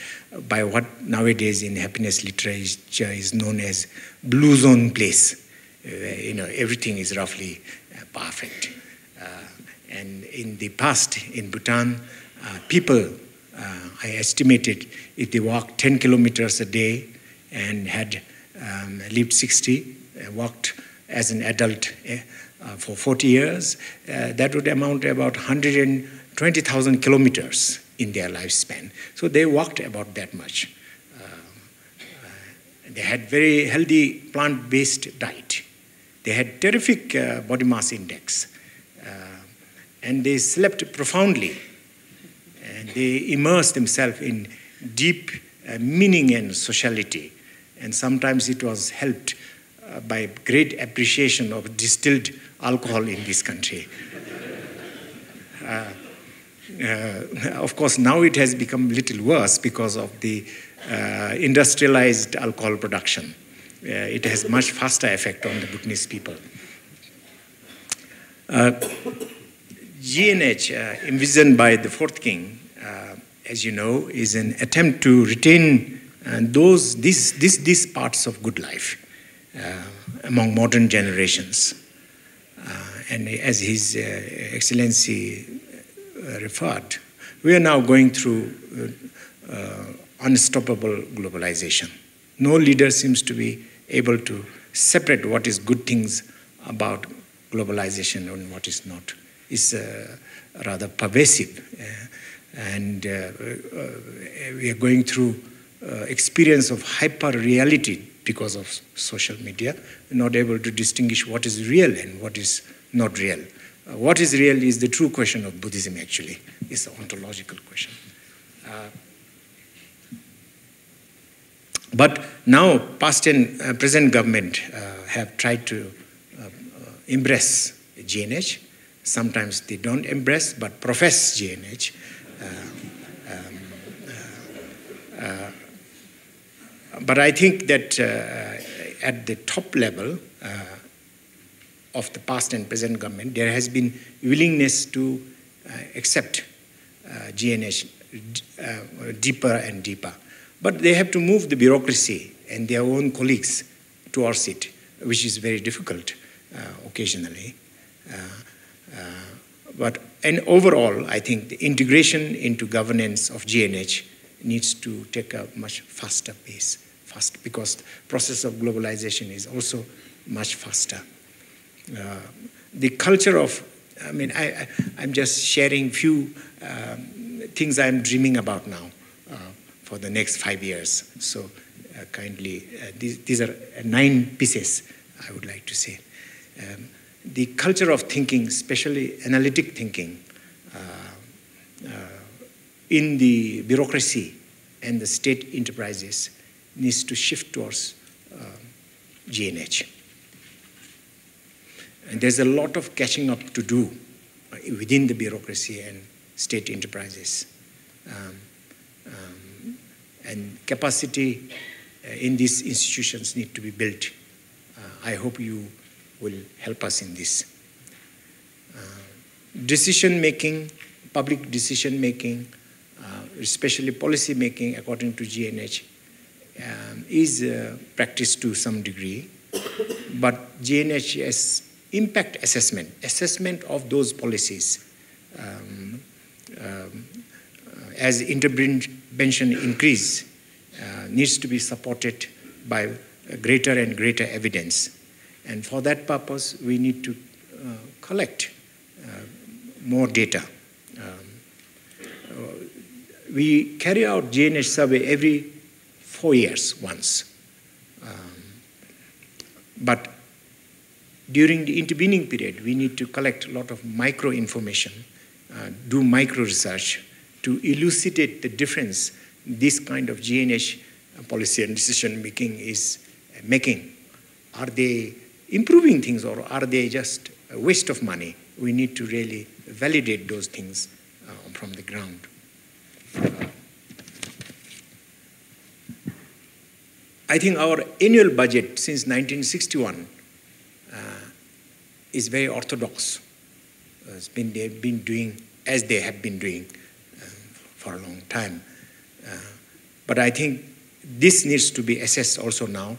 by what nowadays in happiness literature is known as blue zone place. Everything is roughly perfect. And in the past, in Bhutan, people, I estimated, if they walked 10 kilometers a day and had lived 60, walked as an adult for 40 years, that would amount to about 120,000 kilometers in their lifespan. So they walked about that much. They had very healthy plant-based diet. They had terrific body mass index. And they slept profoundly. And they immersed themselves in deep meaning and sociality. And sometimes it was helped by great appreciation of distilled alcohol in this country. Of course, now it has become a little worse because of the industrialized alcohol production. It has much faster effect on the Bhutanese people. GNH, envisioned by the fourth king, as you know, is an attempt to retain these parts of good life among modern generations. And as His Excellency referred, we are now going through unstoppable globalization. No leader seems to be able to separate what is good things about globalization and what is not. It's rather pervasive. And we are going through experience of hyper-reality because of social media, not able to distinguish what is real and what is not real. What is real is the true question of Buddhism, actually. It's an ontological question. But now, past and present government have tried to embrace GNH. Sometimes they don't embrace, but profess GNH. But I think that at the top level of the past and present government, there has been willingness to accept GNH deeper and deeper. But they have to move the bureaucracy and their own colleagues towards it, which is very difficult occasionally. And overall, I think the integration into governance of GNH needs to take a much faster pace, because the process of globalization is also much faster. The culture of I mean, I'm just sharing few things I'm dreaming about now for the next 5 years. So kindly, these are 9 pieces I would like to say. The culture of thinking, especially analytic thinking, in the bureaucracy and the state enterprises needs to shift towards GNH. And there's a lot of catching up to do within the bureaucracy and state enterprises. And capacity in these institutions need to be built. I hope you will help us in this. Decision making, public decision making, especially policy making according to GNH, is practiced to some degree, but GNH has impact assessment of those policies as intervention increase needs to be supported by greater and greater evidence. And for that purpose, we need to collect more data. We carry out GNH survey every 4 years once. But during the intervening period, we need to collect a lot of micro information, do micro research to elucidate the difference this kind of GNH policy and decision making is making. Are they improving things or are they just a waste of money? We need to really validate those things from the ground. I think our annual budget since 1961 is very orthodox. They've been doing as they have been doing for a long time. But I think this needs to be assessed also now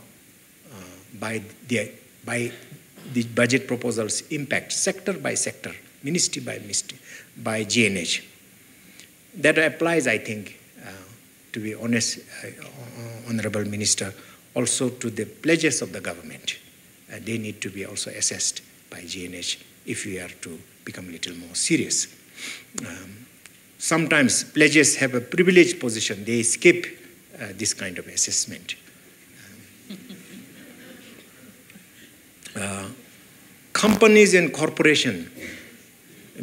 by the budget proposals impact sector by sector, ministry by ministry, by GNH. That applies, I think, to be honest, Honorable Minister, also to the pledges of the government. They need to be also assessed by GNH if we are to become a little more serious. Sometimes pledges have a privileged position. They skip this kind of assessment. Companies and corporations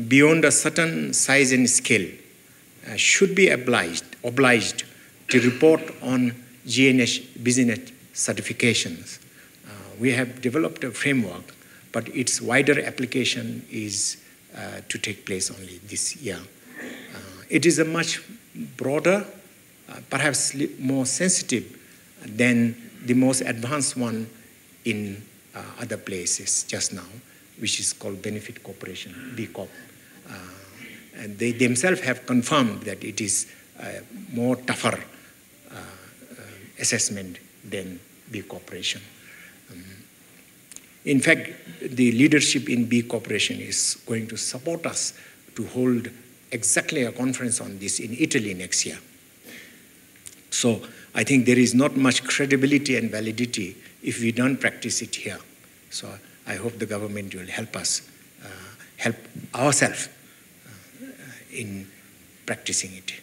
beyond a certain size and scale should be obliged to report on GNH business certifications. We have developed a framework, but its wider application is to take place only this year. It is a much broader, perhaps more sensitive than the most advanced one in other places just now, which is called Benefit Corporation, B Corp. And they themselves have confirmed that it is more tougher assessment than B Corporation. In fact, the leadership in B Corporation is going to support us to hold exactly a conference on this in Italy next year. So I think there is not much credibility and validity if we don't practice it here. So I hope the government will help us, help ourselves in practicing it.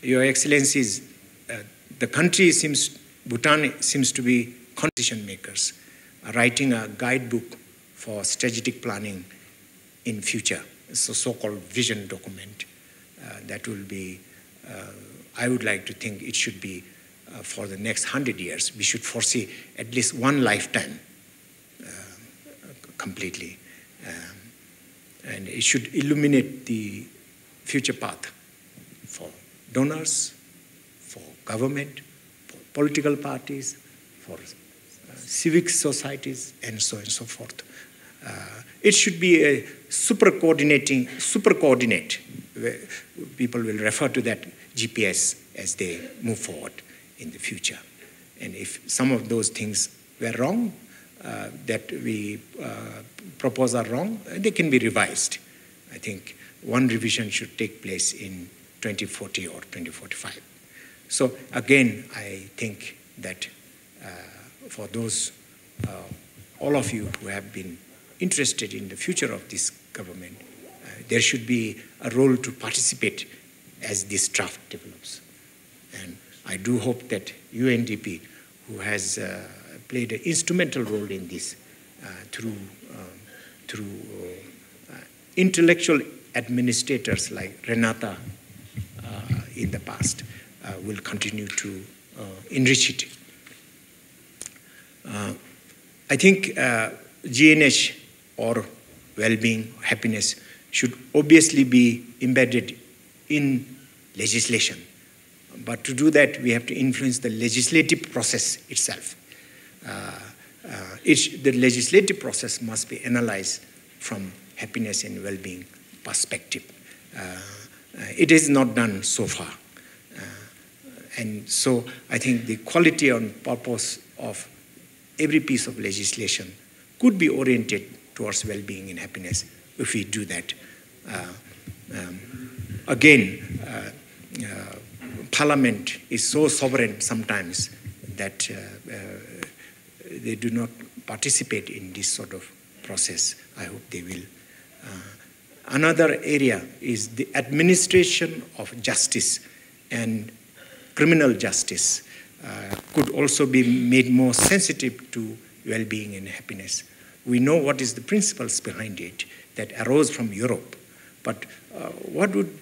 Your Excellencies, the country Bhutan seems to be decision makers, writing a guidebook for strategic planning in future. It's a so-called vision document that will be, I would like to think it should be for the next 100 years. We should foresee at least one lifetime completely. And it should illuminate the future path for donors, for government, for political parties, for civic societies, and so on and so forth. It should be a super coordinate. People will refer to that GPS as they move forward in the future. And if some of those things were wrong, that we propose are wrong, they can be revised. I think one revision should take place in 2040 or 2045. So again, I think that for those, all of you who have been interested in the future of this government, there should be a role to participate as this draft develops. And I do hope that UNDP, who has played an instrumental role in this through intellectual administrators like Renata in the past, will continue to enrich it. I think GNH, or well-being, happiness, should obviously be embedded in legislation. But to do that, we have to influence the legislative process itself. The legislative process must be analyzed from happiness and well-being perspective. It is not done so far. And so I think the quality and purpose of every piece of legislation could be oriented towards well-being and happiness if we do that. Parliament is so sovereign sometimes that they do not participate in this sort of process. I hope they will. Another area is the administration of justice, and criminal justice could also be made more sensitive to well-being and happiness. We know what is the principles behind it that arose from Europe, but what would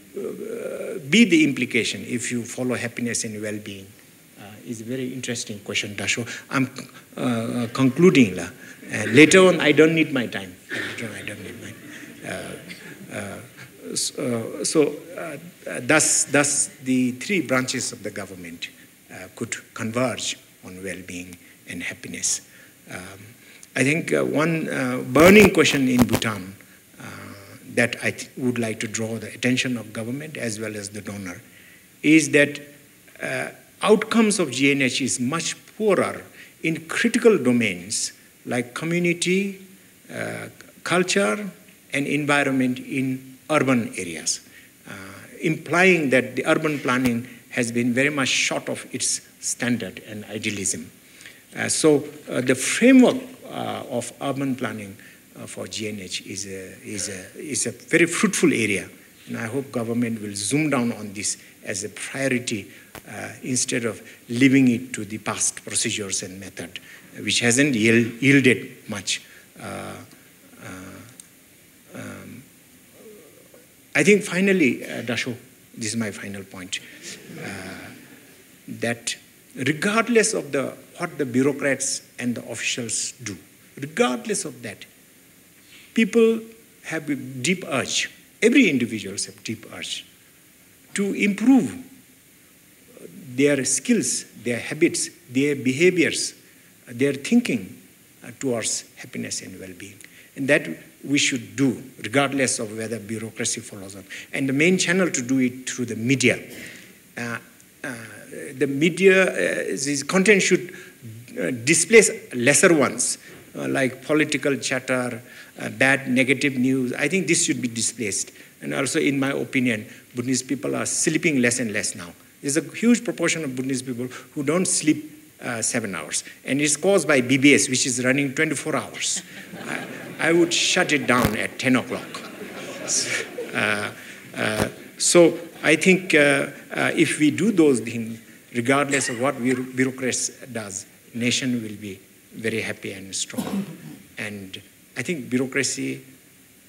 be the implication if you follow happiness and well-being is a very interesting question, Dasho. I'm concluding. Later on, I don't need my time. Later on, I don't need my thus the three branches of the government could converge on well-being and happiness. I think one burning question in Bhutan that I would like to draw the attention of government as well as the donor is that outcomes of GNH is much poorer in critical domains like community, culture, and environment in urban areas, implying that the urban planning has been very much short of its standard and idealism. So the framework of urban planning for GNH is a very fruitful area, and I hope government will zoom down on this as a priority instead of leaving it to the past procedures and method, which hasn't yielded much. I think finally, Dasho, this is my final point, that regardless of what the bureaucrats and the officials do, regardless of that, people have a deep urge, every individual has a deep urge to improve their skills, their habits, their behaviors, their thinking towards happiness and well-being. And that we should do, regardless of whether bureaucracy follows up. And the main channel to do it through the media. The media's content should displace lesser ones, like political chatter, bad negative news. I think this should be displaced. And also, in my opinion, Bhutanese people are sleeping less and less now. There's a huge proportion of Bhutanese people who don't sleep 7 hours. And it's caused by BBS, which is running 24 hours. I would shut it down at 10 o'clock. So I think if we do those things, regardless of what bureaucrats does, nation will be very happy and strong. And I think bureaucracy,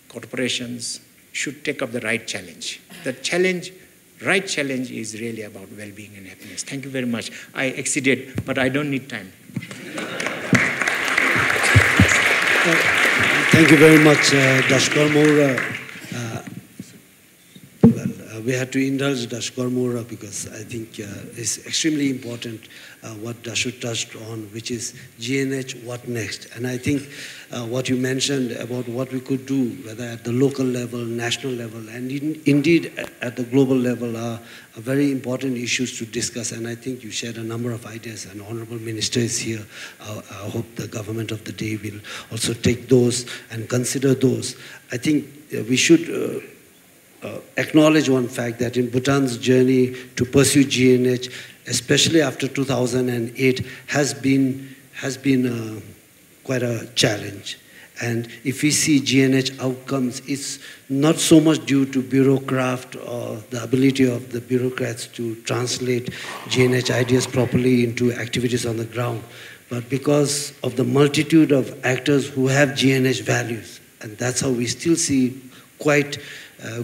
corporations should take up the right challenge. The right challenge is really about well-being and happiness. Thank you very much. I exceeded, but I don't need time. Thank you very much, Dashkar Mohra. We had to indulge Dashkar Mohra because I think it's extremely important what Dasho touched on, which is GNH, what next? And I think what you mentioned about what we could do, whether at the local level, national level, and indeed at the global level are very important issues to discuss. And I think you shared a number of ideas, and Honorable Minister is here. I hope the government of the day will also take those and consider those. I think we should acknowledge one fact that in Bhutan's journey to pursue GNH, especially after 2008, has been quite a challenge. And if we see GNH outcomes, it's not so much due to bureaucrat or the ability of the bureaucrats to translate GNH ideas properly into activities on the ground, but because of the multitude of actors who have GNH values. And that's how we still see quite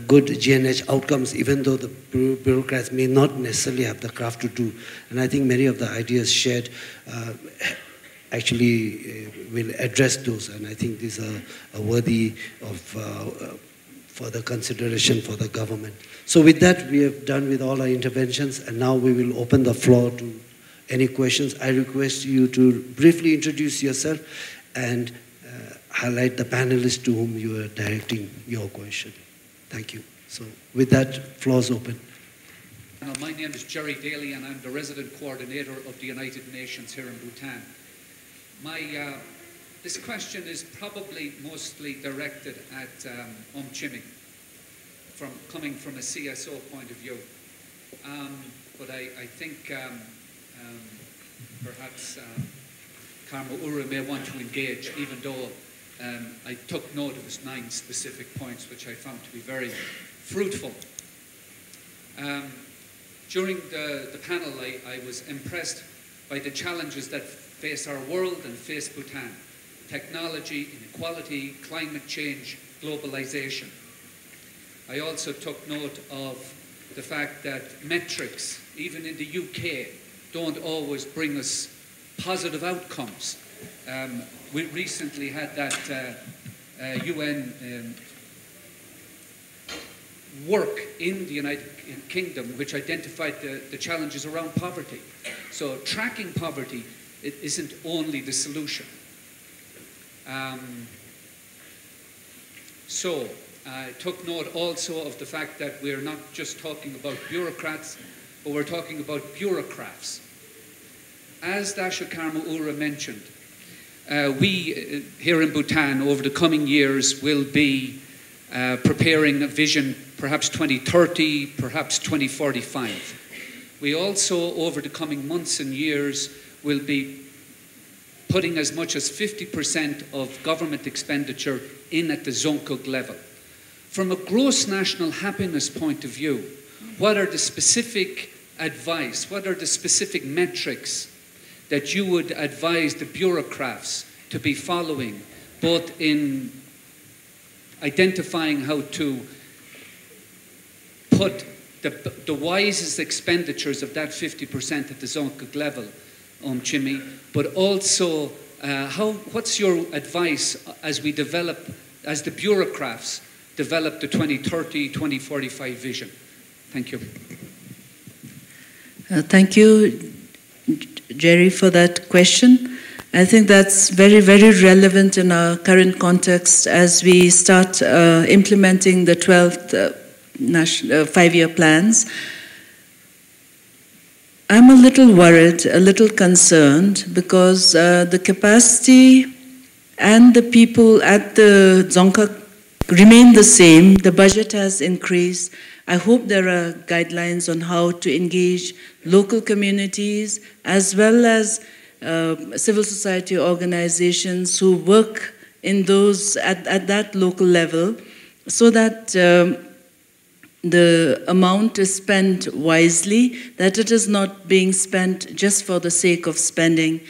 good GNH outcomes, even though the bureaucrats may not necessarily have the craft to do. And I think many of the ideas shared actually will address those, and I think these are worthy of further consideration for the government. So with that, we have done with all our interventions, and now we will open the floor to any questions. I request you to briefly introduce yourself and highlight the panelists to whom you are directing your question. Thank you. So with that, floor is open. My name is Jerry Daly, and I'm the resident coordinator of the United Nations here in Bhutan. This question is probably mostly directed at Chimmi, coming from a CSO point of view. But I think perhaps Karma Ura may want to engage, even though I took note of his 9 specific points, which I found to be very fruitful. During the panel, I was impressed by the challenges that face our world and face Bhutan: technology, inequality, climate change, globalization. I also took note of the fact that metrics, even in the UK, don't always bring us positive outcomes. We recently had that UN work in the United Kingdom which identified the challenges around poverty. So tracking poverty, it isn't only the solution. So I took note also of the fact that we're not just talking about bureaucrats, but we're talking about bureaucrats. As Dasho Karma Ura mentioned, we here in Bhutan over the coming years will be preparing a vision, perhaps 2030, perhaps 2045. We also, over the coming months and years, will be putting as much as 50% of government expenditure in at the Dzongkhag level. From a gross national happiness point of view, what are the specific advice, what are the specific metrics that you would advise the bureaucrats to be following, both in identifying how to put the wisest expenditures of that 50% at the Dzongkhag level, Chimmi, but also what's your advice as we develop, as the bureaucrats develop the 2030, 2045 vision? Thank you. Thank you, Jerry, for that question. I think that's very, very relevant in our current context as we start implementing the 12th five-year plans. I'm a little worried, a little concerned, because the capacity and the people at the Dzongkhag remain the same. The budget has increased. I hope there are guidelines on how to engage local communities as well as civil society organizations who work in those at that local level, so that the amount is spent wisely, that it is not being spent just for the sake of spending.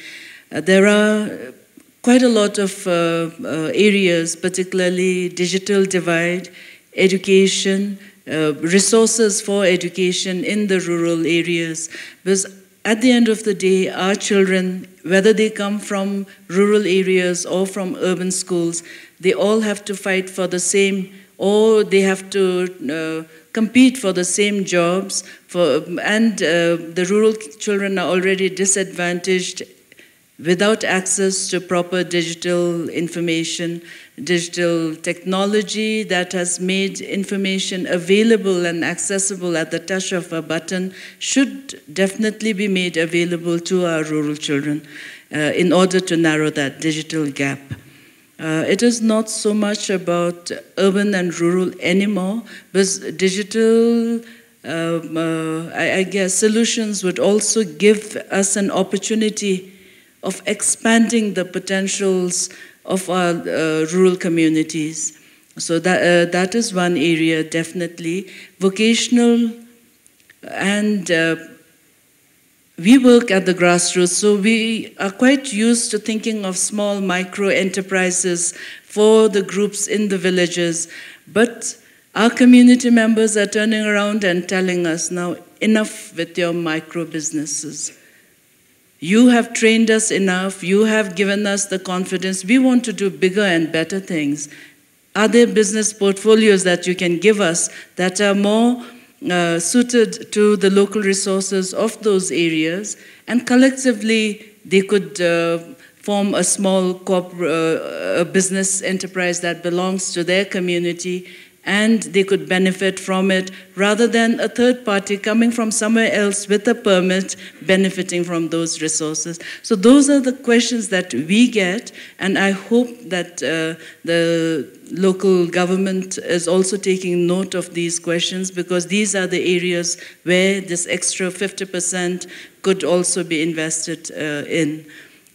There are quite a lot of areas, particularly digital divide, education, resources for education in the rural areas. Because at the end of the day, our children, whether they come from rural areas or from urban schools, they all have to fight for the same, or they have to compete for the same jobs, and the rural children are already disadvantaged without access to proper digital information, digital technology that has made information available and accessible at the touch of a button should definitely be made available to our rural children in order to narrow that digital gap. It is not so much about urban and rural anymore, but digital, I guess, solutions would also give us an opportunity of expanding the potentials of our rural communities. So that is one area, definitely. Vocational, and we work at the grassroots, so we are quite used to thinking of small micro enterprises for the groups in the villages. But our community members are turning around and telling us, now enough with your micro businesses. You have trained us enough, you have given us the confidence, we want to do bigger and better things. Are there business portfolios that you can give us that are more suited to the local resources of those areas, and collectively they could form a small business enterprise that belongs to their community, and they could benefit from it rather than a third party coming from somewhere else with a permit benefiting from those resources. So those are the questions that we get, and I hope that the local government is also taking note of these questions, because these are the areas where this extra 50% could also be invested in.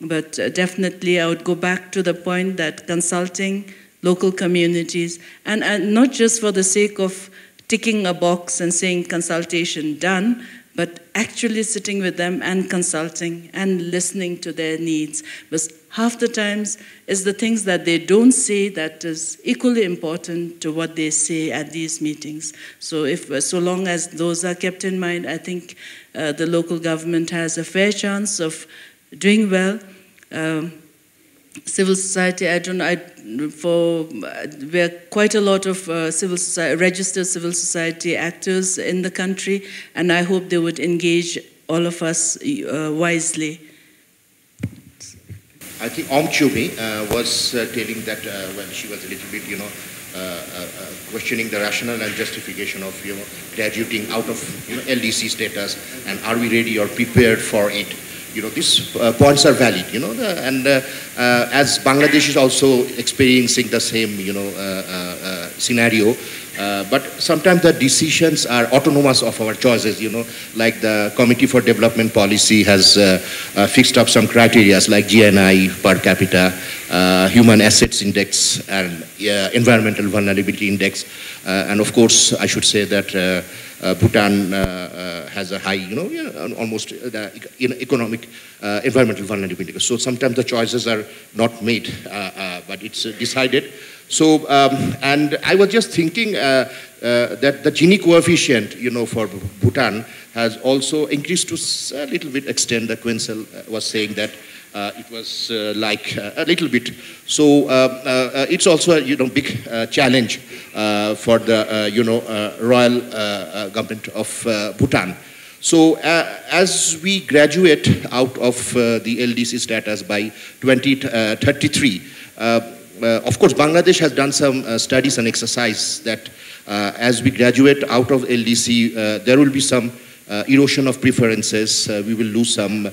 But definitely I would go back to the point that consulting local communities, and not just for the sake of ticking a box and saying consultation done, but actually sitting with them and consulting and listening to their needs. Because half the times is the things that they don't say that is equally important to what they say at these meetings. So so long as those are kept in mind, I think the local government has a fair chance of doing well. Civil society, we are quite a lot of registered civil society actors in the country, and I hope they would engage all of us wisely. I think Chimmi was telling that when she was a little bit, questioning the rationale and justification of, graduating out of, LDC status, and are we ready or prepared for it? These points are valid, and as Bangladesh is also experiencing the same, scenario, but sometimes the decisions are autonomous of our choices, like the Committee for Development Policy has fixed up some criteria like GNH per capita, Human Assets Index, and Environmental Vulnerability Index, and of course I should say that Bhutan has a high, almost economic environmental vulnerability. So sometimes the choices are not made, but it's decided. So, and I was just thinking that the Gini coefficient, for Bhutan has also increased to a little bit extent. The Queensel was saying that it was like a little bit. So it's also a big challenge for the royal government of Bhutan. So as we graduate out of the LDC status by 2033, of course Bangladesh has done some studies and exercise that as we graduate out of LDC, there will be some erosion of preferences. We will lose some,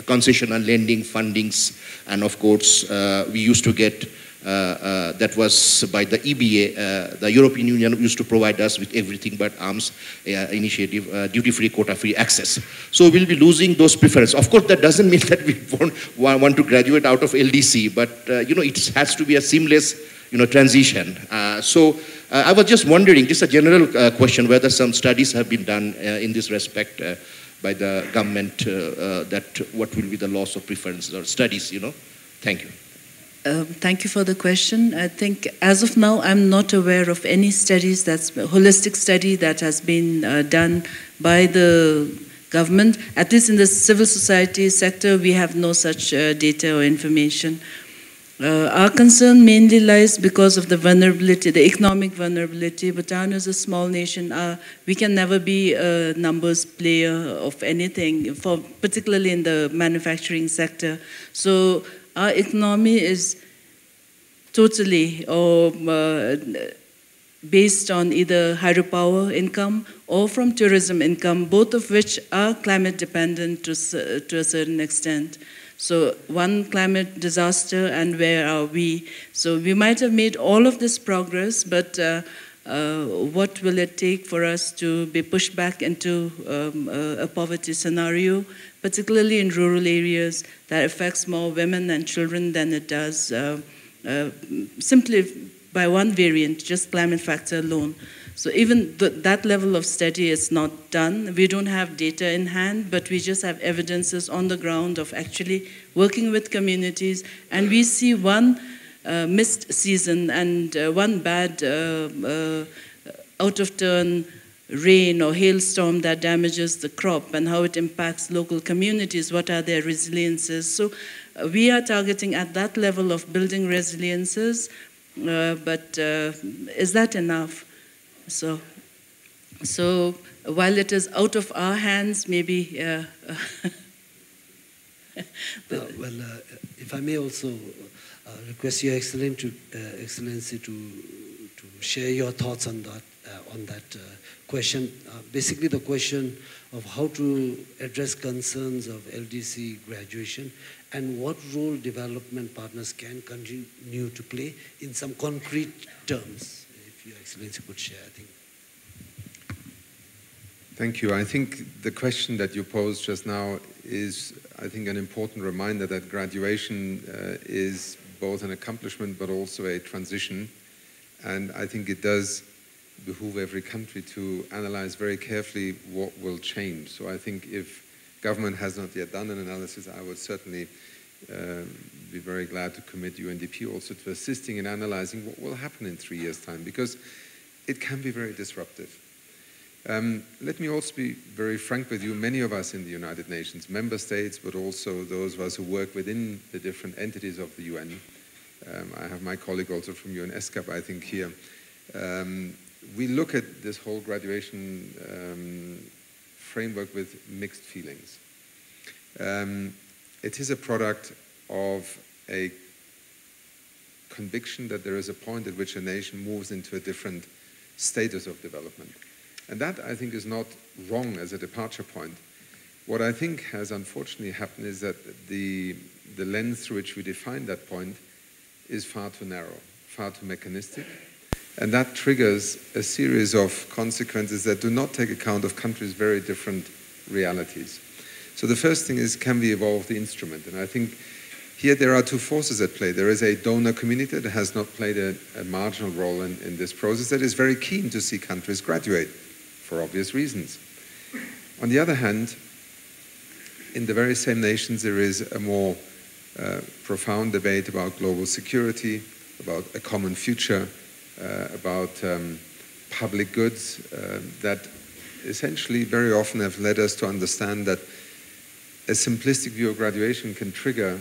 concession and lending fundings, and of course, we used to get that was by the EBA. The European Union used to provide us with everything but arms initiative, duty-free, quota-free access. So we'll be losing those preferences. Of course, that doesn't mean that we want to graduate out of LDC, but it has to be a seamless, transition. So I was just wondering, just a general question, whether some studies have been done in this respect by the government, that what will be the loss of preferences or studies, Thank you. Thank you for the question. I think as of now, I'm not aware of any studies, that's a holistic study that has been done by the government. At least in the civil society sector, we have no such data or information. Our concern mainly lies because of the vulnerability, the economic vulnerability. Bhutan is a small nation. We can never be a numbers player of anything, particularly in the manufacturing sector. So our economy is totally based on either hydropower income or from tourism income, both of which are climate dependent to a certain extent. So one climate disaster and where are we? So we might have made all of this progress, but What will it take for us to be pushed back into a poverty scenario, particularly in rural areas that affects more women and children than it does simply by one variant, just climate factor alone. So even that level of study is not done. We don't have data in hand, but we just have evidences on the ground of actually working with communities. And we see one missed season and one bad out-of-turn rain or hailstorm that damages the crop and how it impacts local communities, what are their resiliences. So we are targeting at that level of building resiliences, but is that enough? So while it is out of our hands, maybe... if I may also request Your Excellency to share your thoughts on that question. Basically, the question of how to address concerns of LDC graduation and what role development partners can continue to play in some concrete terms. If Your Excellency could share, I think. Thank you. I think the question that you posed just now is, I think, an important reminder that graduation is both an accomplishment but also a transition. And I think it does behoove every country to analyze very carefully what will change. So I think if government has not yet done an analysis, I would certainly be very glad to commit UNDP also to assisting in analyzing what will happen in 3 years' time, because it can be very disruptive. Let me also be very frank with you. Many of us in the United Nations, member states, but also those of us who work within the different entities of the UN, I have my colleague also from UNESCAP, I think, here. We look at this whole graduation framework with mixed feelings. It is a product of a conviction that there is a point at which a nation moves into a different status of development. And that, I think, is not wrong as a departure point. What I think has unfortunately happened is that the lens through which we define that point is far too narrow, far too mechanistic. And that triggers a series of consequences that do not take account of countries' very different realities. So the first thing is, can we evolve the instrument? And I think here there are two forces at play. There is a donor community that has not played a marginal role in this process, that is very keen to see countries graduate, for obvious reasons. On the other hand, in the very same nations, there is a more profound debate about global security, about a common future, about public goods that essentially very often have led us to understand that a simplistic view of graduation can trigger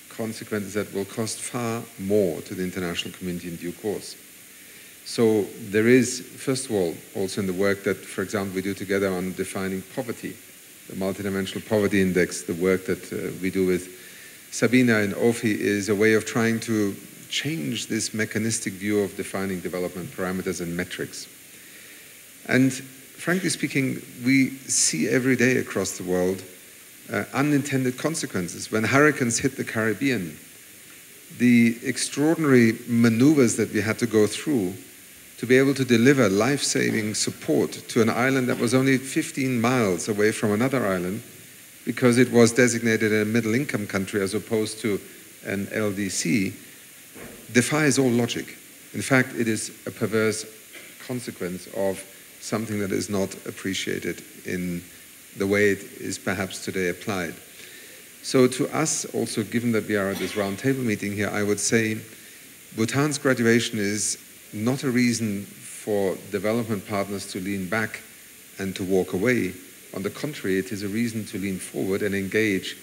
consequences that will cost far more to the international community in due course. So there is, first of all, also in the work that, for example, we do together on defining poverty, the multidimensional poverty index, the work that we do with Sabina and OFI is a way of trying to change this mechanistic view of defining development parameters and metrics. And frankly speaking, we see every day across the world unintended consequences. When hurricanes hit the Caribbean, the extraordinary maneuvers that we had to go through to be able to deliver life-saving support to an island that was only 15 miles away from another island because it was designated a middle-income country as opposed to an LDC, defies all logic. In fact, it is a perverse consequence of something that is not appreciated in the way it is perhaps today applied. So to us, also, given that we are at this roundtable meeting here, I would say Bhutan's graduation is not a reason for development partners to lean back and to walk away. On the contrary, it is a reason to lean forward and engage,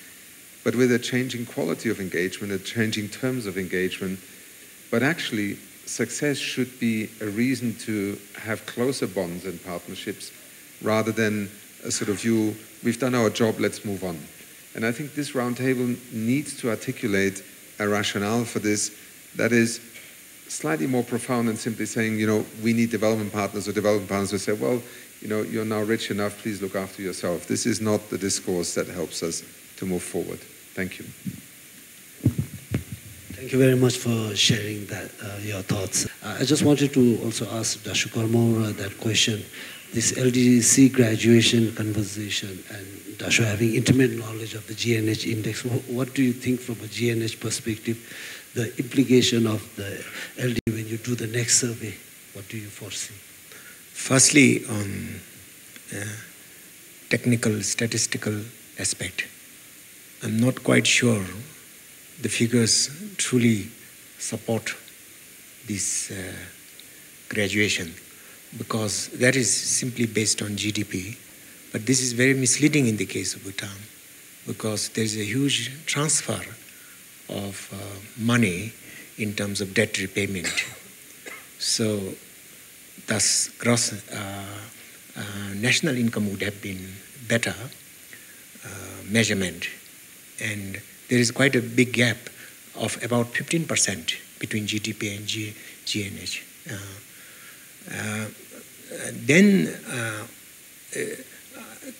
but with a changing quality of engagement, a changing terms of engagement. But actually, success should be a reason to have closer bonds and partnerships rather than a sort of view, we've done our job, let's move on. And I think this roundtable needs to articulate a rationale for this that is slightly more profound than simply saying, you know, we need development partners, or development partners who say, well, you know, you're now rich enough, please look after yourself. This is not the discourse that helps us to move forward. Thank you. Thank you very much for sharing that, your thoughts. I just wanted to also ask Dasho Karma that question. This LDC graduation conversation and Dasho having intimate knowledge of the GNH index, what do you think from a GNH perspective, the implication of the LD when you do the next survey? What do you foresee? Firstly, on technical, statistical aspect, I'm not quite sure the figures truly support this graduation, because that is simply based on GDP. But this is very misleading in the case of Bhutan, because there is a huge transfer of money in terms of debt repayment. So thus gross national income would have been better measurement. And there is quite a big gap of about 15% between GDP and GNH.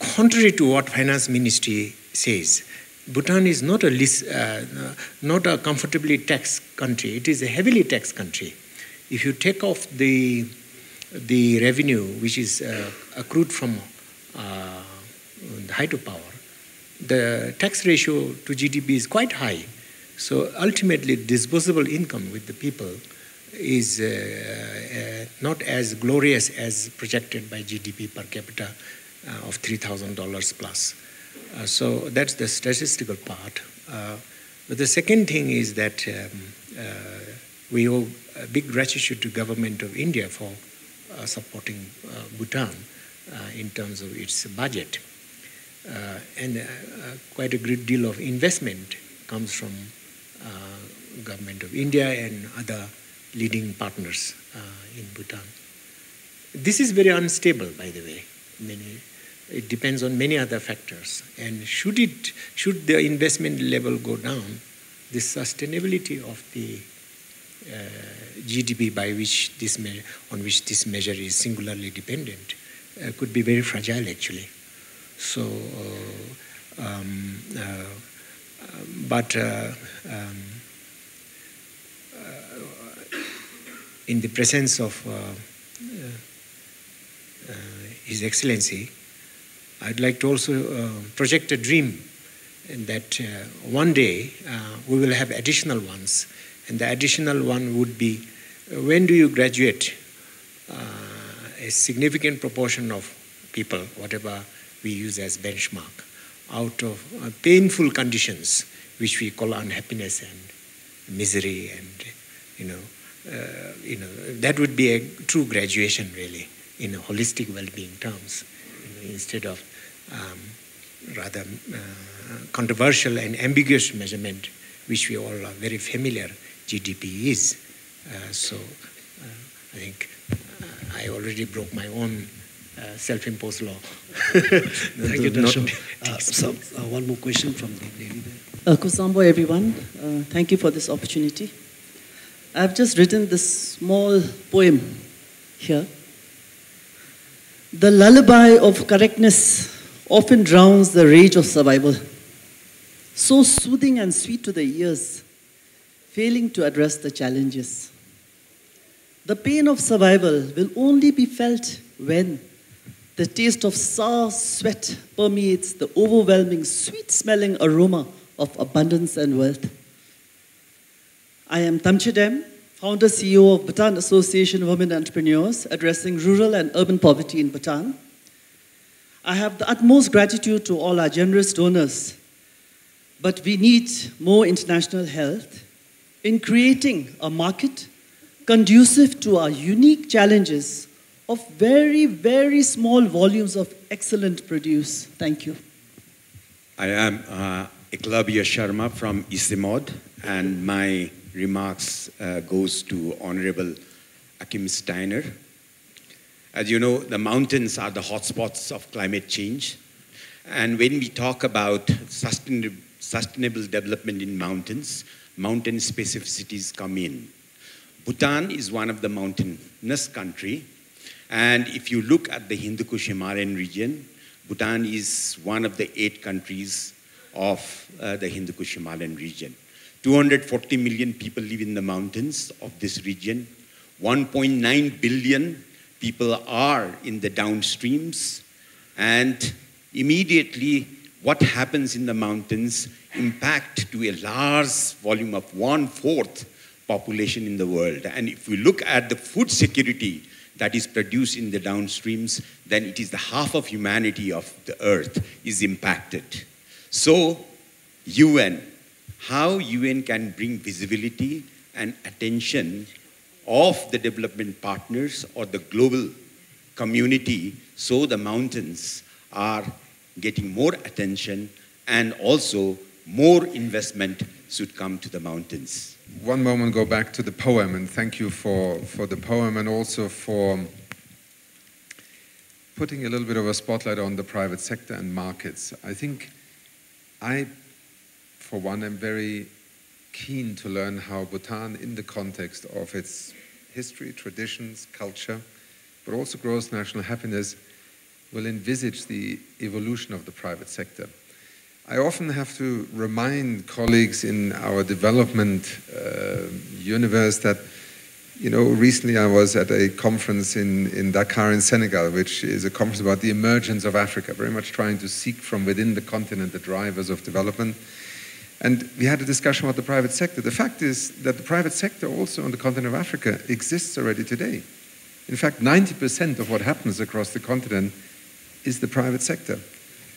Contrary to what Finance Ministry says, Bhutan is not a comfortably taxed country. It is a heavily taxed country. If you take off the revenue which is accrued from the hydropower, the tax ratio to GDP is quite high. So ultimately, disposable income with the people is not as glorious as projected by GDP per capita of $3,000 plus. So that's the statistical part. But the second thing is that we owe a big gratitude to government of India for supporting Bhutan in terms of its budget. And quite a great deal of investment comes from government of India and other leading partners in Bhutan. This is very unstable, by the way. It depends on many other factors. And should the investment level go down, the sustainability of the GDP on which this measure is singularly dependent could be very fragile, actually. So, in the presence of His Excellency, I'd like to also project a dream that one day we will have additional ones, and the additional one would be, when do you graduate? A significant proportion of people, whatever we use as benchmark, out of painful conditions which we call unhappiness and misery, and that would be a true graduation, really, in holistic well-being terms, instead of rather controversial and ambiguous measurement, which we all are very familiar GDP is. So I think I already broke my own self-imposed law. Thank you, Dasho. One more question from the lady there. Kusambo, everyone. Thank you for this opportunity. I've just written this small poem here. The lullaby of correctness often drowns the rage of survival. So soothing and sweet to the ears, failing to address the challenges. The pain of survival will only be felt when the taste of sour sweat permeates the overwhelming, sweet-smelling aroma of abundance and wealth. I am Tshiteem, founder CEO of Bhutan Association of Women Entrepreneurs, addressing rural and urban poverty in Bhutan. I have the utmost gratitude to all our generous donors, but we need more international help in creating a market conducive to our unique challenges of very, very small volumes of excellent produce. Thank you. I am Eklavya Sharma from Isimod, and my remarks goes to Honorable Achim Steiner. As you know, the mountains are the hotspots of climate change. And when we talk about sustainable development in mountains, mountain specificities come in. Bhutan is one of the mountainous country. And if you look at the Hindu Kush Himalayan region, Bhutan is one of the 8 countries of the Hindu Kush Himalayan region. 240 million people live in the mountains of this region. 1.9 billion people are in the downstreams, and immediately what happens in the mountains impact to a large volume of 1/4 population in the world. And if we look at the food security that is produced in the downstreams, then it is the half of humanity of the earth is impacted. So UN, how UN can bring visibility and attention of the development partners or the global community, so the mountains are getting more attention, and also more investment should come to the mountains. One moment, go back to the poem, and thank you for the poem and also for putting a little bit of a spotlight on the private sector and markets. I think for one, am very keen to learn how Bhutan, in the context of its history, traditions, culture, but also gross national happiness, will envisage the evolution of the private sector. I often have to remind colleagues in our development universe that, you know, recently I was at a conference in Dakar in Senegal, which is a conference about the emergence of Africa, very much trying to seek from within the continent the drivers of development. And we had a discussion about the private sector. The fact is that the private sector also on the continent of Africa exists already today. In fact, 90% of what happens across the continent is the private sector.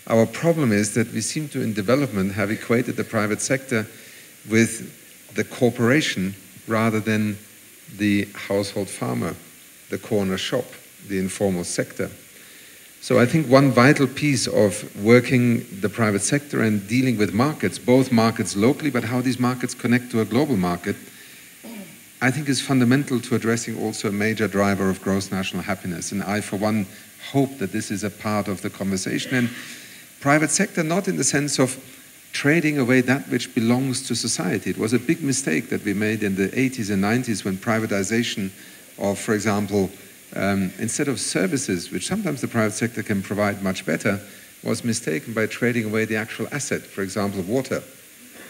Our problem is that we seem to, in development, have equated the private sector with the corporation rather than the household farmer, the corner shop, the informal sector. So I think one vital piece of working the private sector and dealing with markets, both markets locally, but how these markets connect to a global market, I think is fundamental to addressing also a major driver of gross national happiness. And I, for one, hope that this is a part of the conversation. And private sector, not in the sense of trading away that which belongs to society. It was a big mistake that we made in the 80s and 90s when privatization of, for example, instead of services, which sometimes the private sector can provide much better, was mistaken by trading away the actual asset, for example, water.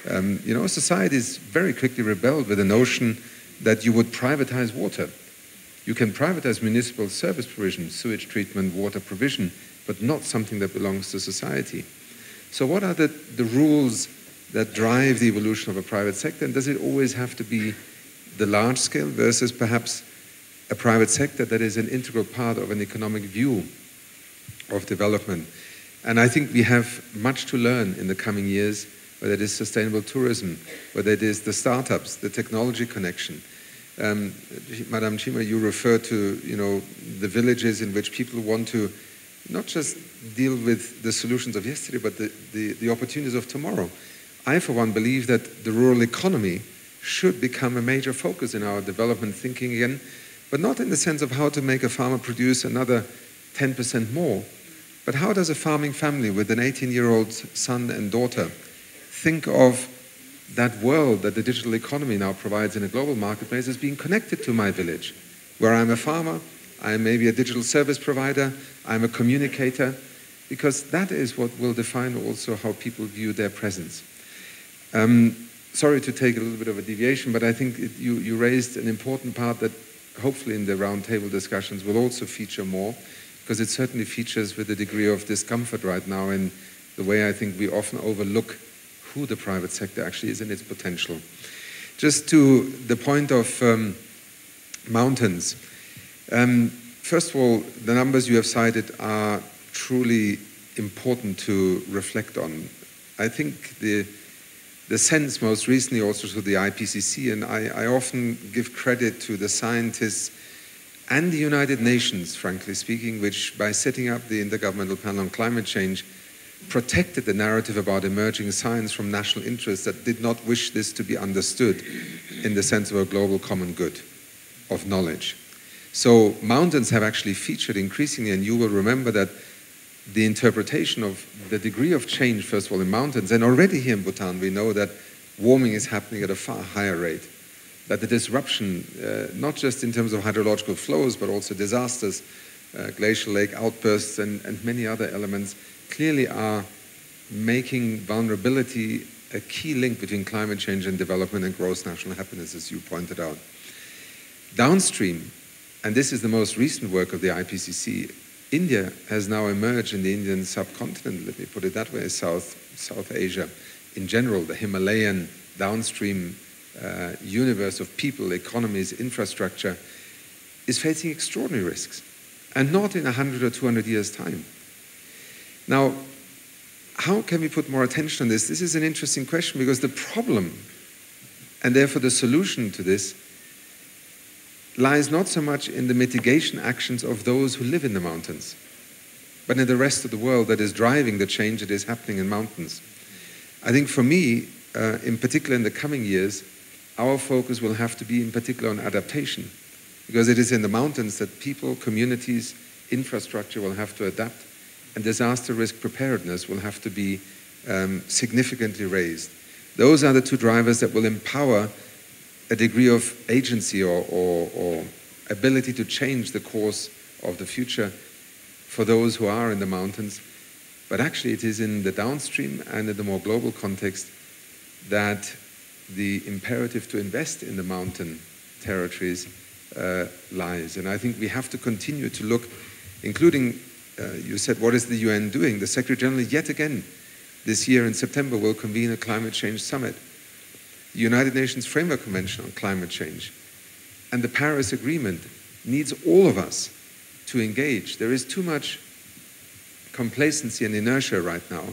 You know, societies very quickly rebelled with the notion that you would privatize water. You can privatize municipal service provision, sewage treatment, water provision, but not something that belongs to society. So what are the rules that drive the evolution of a private sector? And does it always have to be the large scale versus perhaps a private sector that is an integral part of an economic view of development? And I think we have much to learn in the coming years, whether it is sustainable tourism, whether it is the startups, the technology connection. Madam Chimmi, you refer to, you know, the villages in which people want to not just deal with the solutions of yesterday, but the opportunities of tomorrow. I, for one, believe that the rural economy should become a major focus in our development thinking again, but not in the sense of how to make a farmer produce another 10% more, but how does a farming family with an 18-year-old son and daughter think of that world that the digital economy now provides in a global marketplace as being connected to my village, where I'm a farmer, I'm maybe a digital service provider, I'm a communicator, because that is what will define also how people view their presence. Sorry to take a little bit of a deviation, but I think you raised an important part that hopefully in the roundtable discussions will also feature more, because it certainly features with a degree of discomfort right now in the way I think we often overlook who the private sector actually is and its potential. Just to the point of mountains. First of all, the numbers you have cited are truly important to reflect on. I think the sense most recently also to the IPCC, and I often give credit to the scientists and the United Nations, frankly speaking, which by setting up the Intergovernmental Panel on Climate Change protected the narrative about emerging science from national interests that did not wish this to be understood in the sense of a global common good of knowledge. So mountains have actually featured increasingly, and you will remember that the interpretation of the degree of change, first of all, in mountains, and already here in Bhutan, we know that warming is happening at a far higher rate, that the disruption, not just in terms of hydrological flows, but also disasters, glacial lake outbursts, and many other elements, clearly are making vulnerability a key link between climate change and development and gross national happiness, as you pointed out. Downstream, and this is the most recent work of the IPCC, India has now emerged in the Indian subcontinent, let me put it that way, South Asia in general, the Himalayan downstream universe of people, economies, infrastructure, is facing extraordinary risks, and not in 100 or 200 years' time. Now, how can we put more attention on this? This is an interesting question, because the problem, and therefore the solution to this, lies not so much in the mitigation actions of those who live in the mountains, but in the rest of the world that is driving the change that is happening in mountains. I think for me, in particular in the coming years, our focus will have to be in particular on adaptation, because it is in the mountains that people, communities, infrastructure will have to adapt, and disaster risk preparedness will have to be significantly raised. Those are the two drivers that will empower a degree of agency or ability to change the course of the future for those who are in the mountains. But actually it is in the downstream and in the more global context that the imperative to invest in the mountain territories lies. And I think we have to continue to look, including, you said, what is the UN doing? The Secretary General yet again this year in September will convene a climate change summit. The United Nations Framework Convention on Climate Change and the Paris Agreement needs all of us to engage. There is too much complacency and inertia right now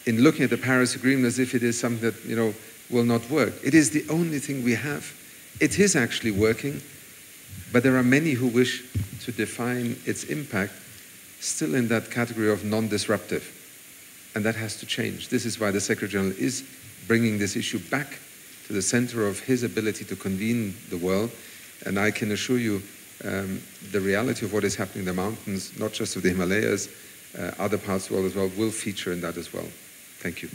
in looking at the Paris Agreement as if it is something that, you know, will not work. It is the only thing we have. It is actually working, but there are many who wish to define its impact still in that category of non-disruptive, and that has to change. This is why the Secretary General is bringing this issue back to the center of his ability to convene the world, and I can assure you the reality of what is happening in the mountains, not just of the Himalayas, other parts of the world as well, will feature in that as well. Thank you.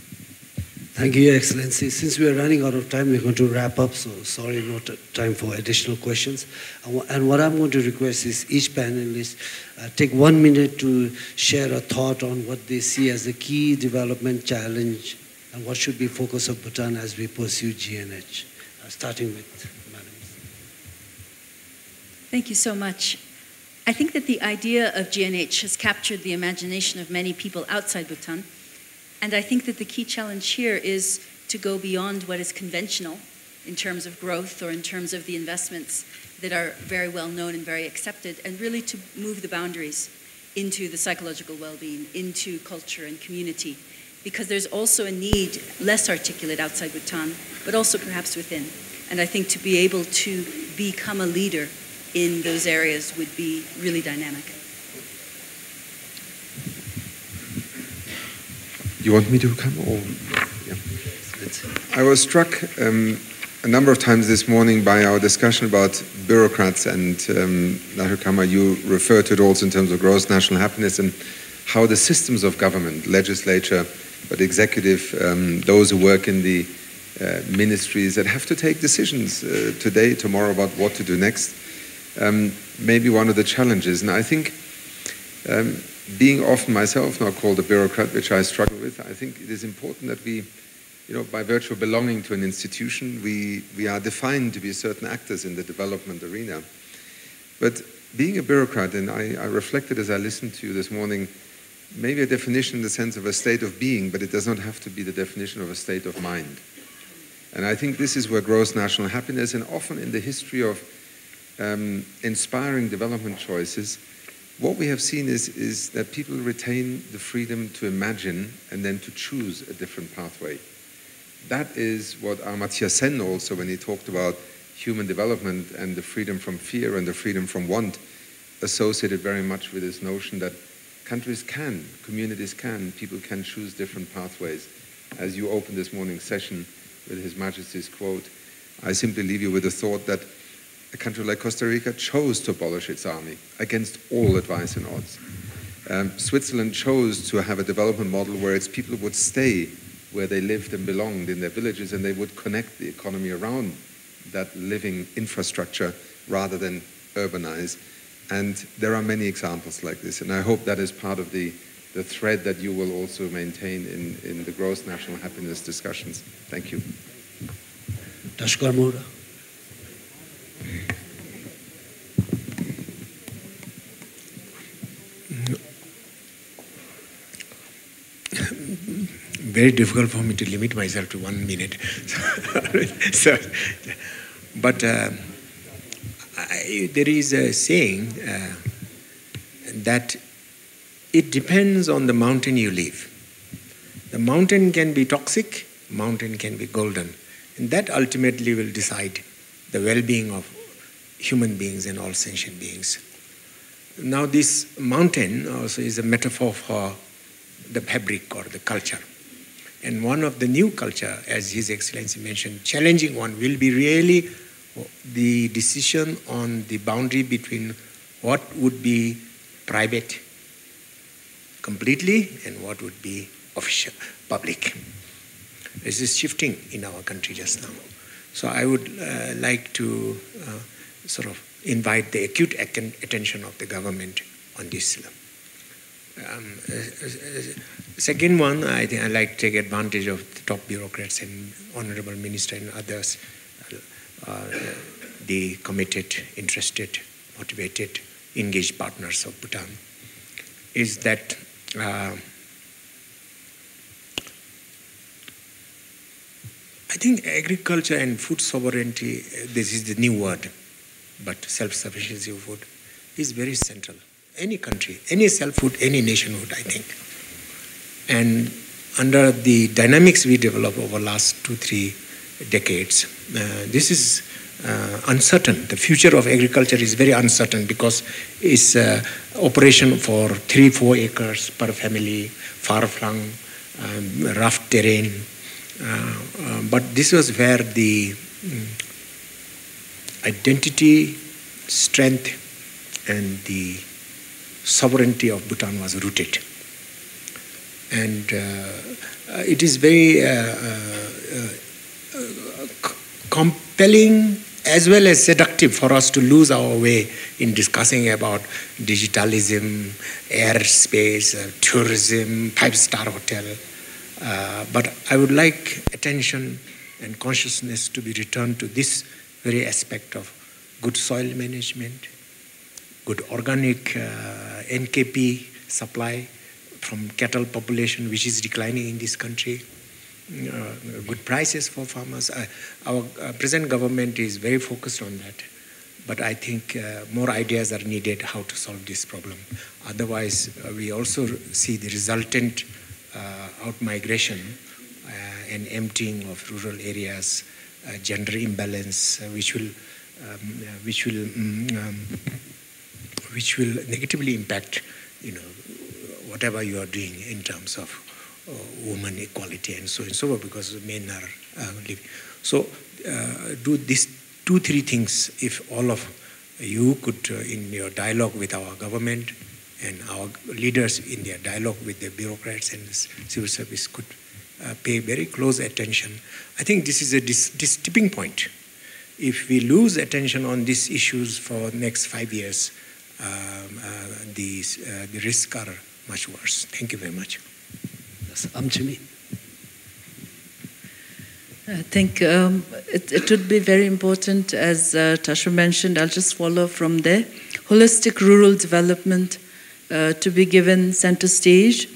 Thank you, Your Excellency. Since we are running out of time, we're going to wrap up, so sorry, no time for additional questions. And what I'm going to request is each panelist take 1 minute to share a thought on what they see as the key development challenge and what should be focus of Bhutan as we pursue GNH. Starting with Madam. Thank you so much. I think that the idea of GNH has captured the imagination of many people outside Bhutan. And I think that the key challenge here is to go beyond what is conventional in terms of growth or in terms of the investments that are very well known and very accepted, and really to move the boundaries into the psychological well-being, into culture and community, because there's also a need, less articulate outside Bhutan, but also perhaps within. And I think to be able to become a leader in those areas would be really dynamic. You want me to come? Or? Yeah. I was struck a number of times this morning by our discussion about bureaucrats, and Dasho Karma, you referred to it also in terms of gross national happiness and how the systems of government, legislature, but executive, those who work in the ministries that have to take decisions today, tomorrow about what to do next, may be one of the challenges. And I think being often myself now called a bureaucrat, which I struggle with, I think it is important that we, by virtue of belonging to an institution, we are defined to be certain actors in the development arena. But being a bureaucrat, and I reflected as I listened to you this morning, maybe a definition in the sense of a state of being, but it does not have to be the definition of a state of mind. And I think this is where gross national happiness, and often in the history of inspiring development choices, what we have seen is that people retain the freedom to imagine and then to choose a different pathway. That is what Amartya Sen also, when he talked about human development and the freedom from fear and the freedom from want, associated very much with this notion that countries can, communities can, people can choose different pathways. As you opened this morning's session with His Majesty's quote, I simply leave you with the thought that a country like Costa Rica chose to abolish its army against all advice and odds. Switzerland chose to have a development model where its people would stay where they lived and belonged in their villages, and they would connect the economy around that living infrastructure rather than urbanize. And there are many examples like this, and I hope that is part of the thread that you will also maintain in the gross national happiness discussions. Thank you. Dasho Karma. very difficult for me to limit myself to 1 minute. But there is a saying that it depends on the mountain you live. The mountain can be toxic, mountain can be golden. And that ultimately will decide the well-being of human beings and all sentient beings. Now this mountain also is a metaphor for the fabric or the culture. And one of the new culture, as His Excellency mentioned, challenging one will be really the decision on the boundary between what would be private completely and what would be official, public. This is shifting in our country just now. So I would like to sort of invite the acute attention of the government on this. Second one, I think I'd like to take advantage of the top bureaucrats and Honorable Minister and others, the committed, interested, motivated, engaged partners of Bhutan, is that I think agriculture and food sovereignty, this is the new word, but self-sufficiency of food is very central. Any country, any self-food, any nationhood, I think. And under the dynamics we developed over the last 2-3 decades, this is uncertain. The future of agriculture is very uncertain because it's operation for 3-4 acres per family, far-flung, rough terrain. But this was where the identity, strength, and the sovereignty of Bhutan was rooted. And it is very compelling as well as seductive for us to lose our way in discussing about digitalism, airspace, tourism, 5-star hotel. But I would like attention and consciousness to be returned to this very aspect of good soil management, good organic NKP supply from cattle population which is declining in this country, good prices for farmers. Our present government is very focused on that, but I think more ideas are needed how to solve this problem. Otherwise, we also see the resultant out-migration and emptying of rural areas, gender imbalance, which will negatively impact, whatever you are doing in terms of women equality and so on and so forth, because men are living. So do these 2-3 things. If all of you could, in your dialogue with our government and our leaders in their dialogue with the bureaucrats and the civil service, could pay very close attention. I think this is this tipping point. If we lose attention on these issues for the next 5 years, the risks are much worse. Thank you very much. Yes, Chimmi. I think it would be very important, as Dasho mentioned, I'll just follow from there, holistic rural development to be given center stage.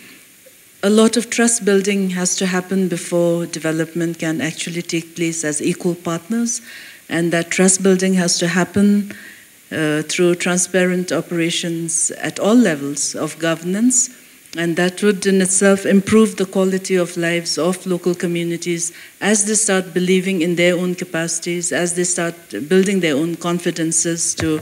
A lot of trust building has to happen before development can actually take place as equal partners, and that trust building has to happen through transparent operations at all levels of governance, and that would in itself improve the quality of lives of local communities as they start believing in their own capacities, as they start building their own confidences to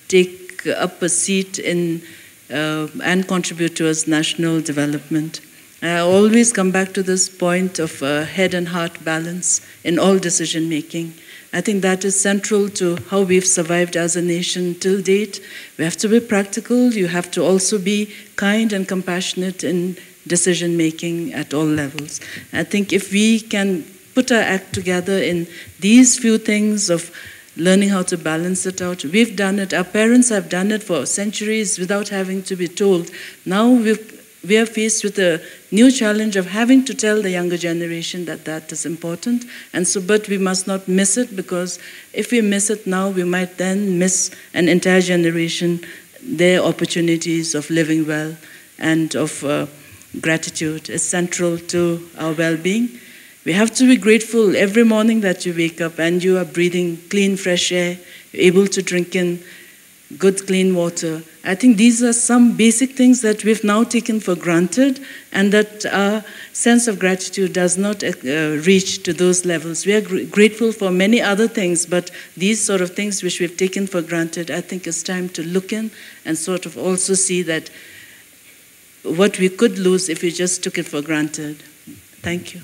take up a seat in and contribute towards national development. I always come back to this point of head and heart balance in all decision making. I think that is central to how we've survived as a nation till date. We have to be practical. You have to also be kind and compassionate in decision making at all levels. I think if we can put our act together in these few things of learning how to balance it out, we've done it. Our parents have done it for centuries without having to be told. Now we are faced with a new challenge of having to tell the younger generation that that is important. And so, but we must not miss it, because if we miss it now, we might then miss an entire generation, their opportunities of living well and of gratitude is central to our well-being. We have to be grateful every morning that you wake up and you are breathing clean, fresh air, you're able to drink in good, clean water. I think these are some basic things that we've now taken for granted, and that our sense of gratitude does not reach to those levels. We are grateful for many other things, but these sort of things which we've taken for granted, I think it's time to look in and sort of also see that what we could lose if we just took it for granted. Thank you.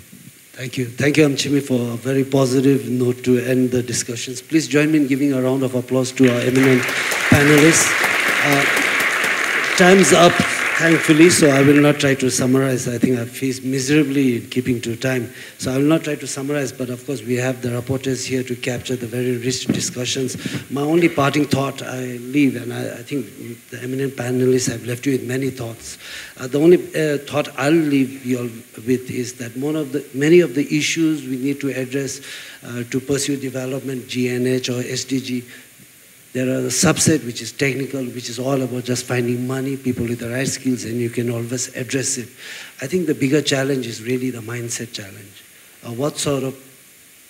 Thank you. Thank you, Chimmi, for a very positive note to end the discussions. Please join me in giving a round of applause to our eminent panelists. Time's up, thankfully, so I will not try to summarize. I think I've faced miserably in keeping to time. So I will not try to summarize, but of course we have the rapporteurs here to capture the very rich discussions. My only parting thought I leave, and I think the eminent panelists have left you with many thoughts. The only thought I'll leave you all with is that many of the issues we need to address to pursue development, GNH or SDG, there are a subset which is technical, which is all about just finding money, people with the right skills, and you can always address it. I think the bigger challenge is really the mindset challenge. What sort of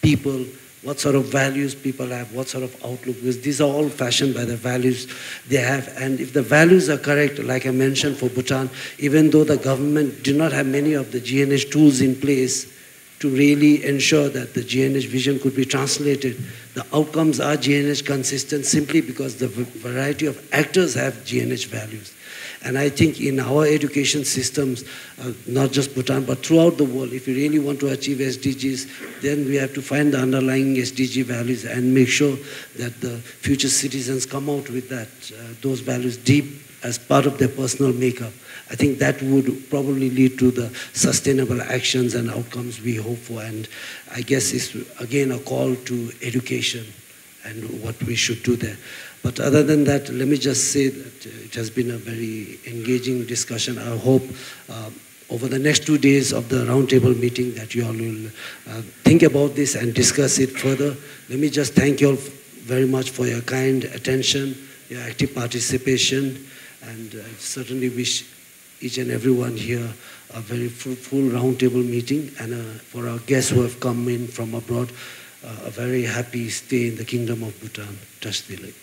people, what sort of values people have, what sort of outlook, because these are all fashioned by the values they have. And if the values are correct, like I mentioned for Bhutan, even though the government did not have many of the GNH tools in place to really ensure that the GNH vision could be translated, the outcomes are GNH consistent simply because the variety of actors have GNH values. And I think in our education systems, not just Bhutan, but throughout the world, if you really want to achieve SDGs, then we have to find the underlying SDG values and make sure that the future citizens come out with that, those values deep as part of their personal makeup. I think that would probably lead to the sustainable actions and outcomes we hope for. And I guess it's again a call to education and what we should do there. But other than that, let me just say that it has been a very engaging discussion. I hope over the next 2 days of the roundtable meeting that you all will think about this and discuss it further. Let me just thank you all very much for your kind attention, your active participation, and I certainly wish each and everyone here a very fruitful roundtable meeting, and for our guests who have come in from abroad, a very happy stay in the Kingdom of Bhutan. Tashtilik.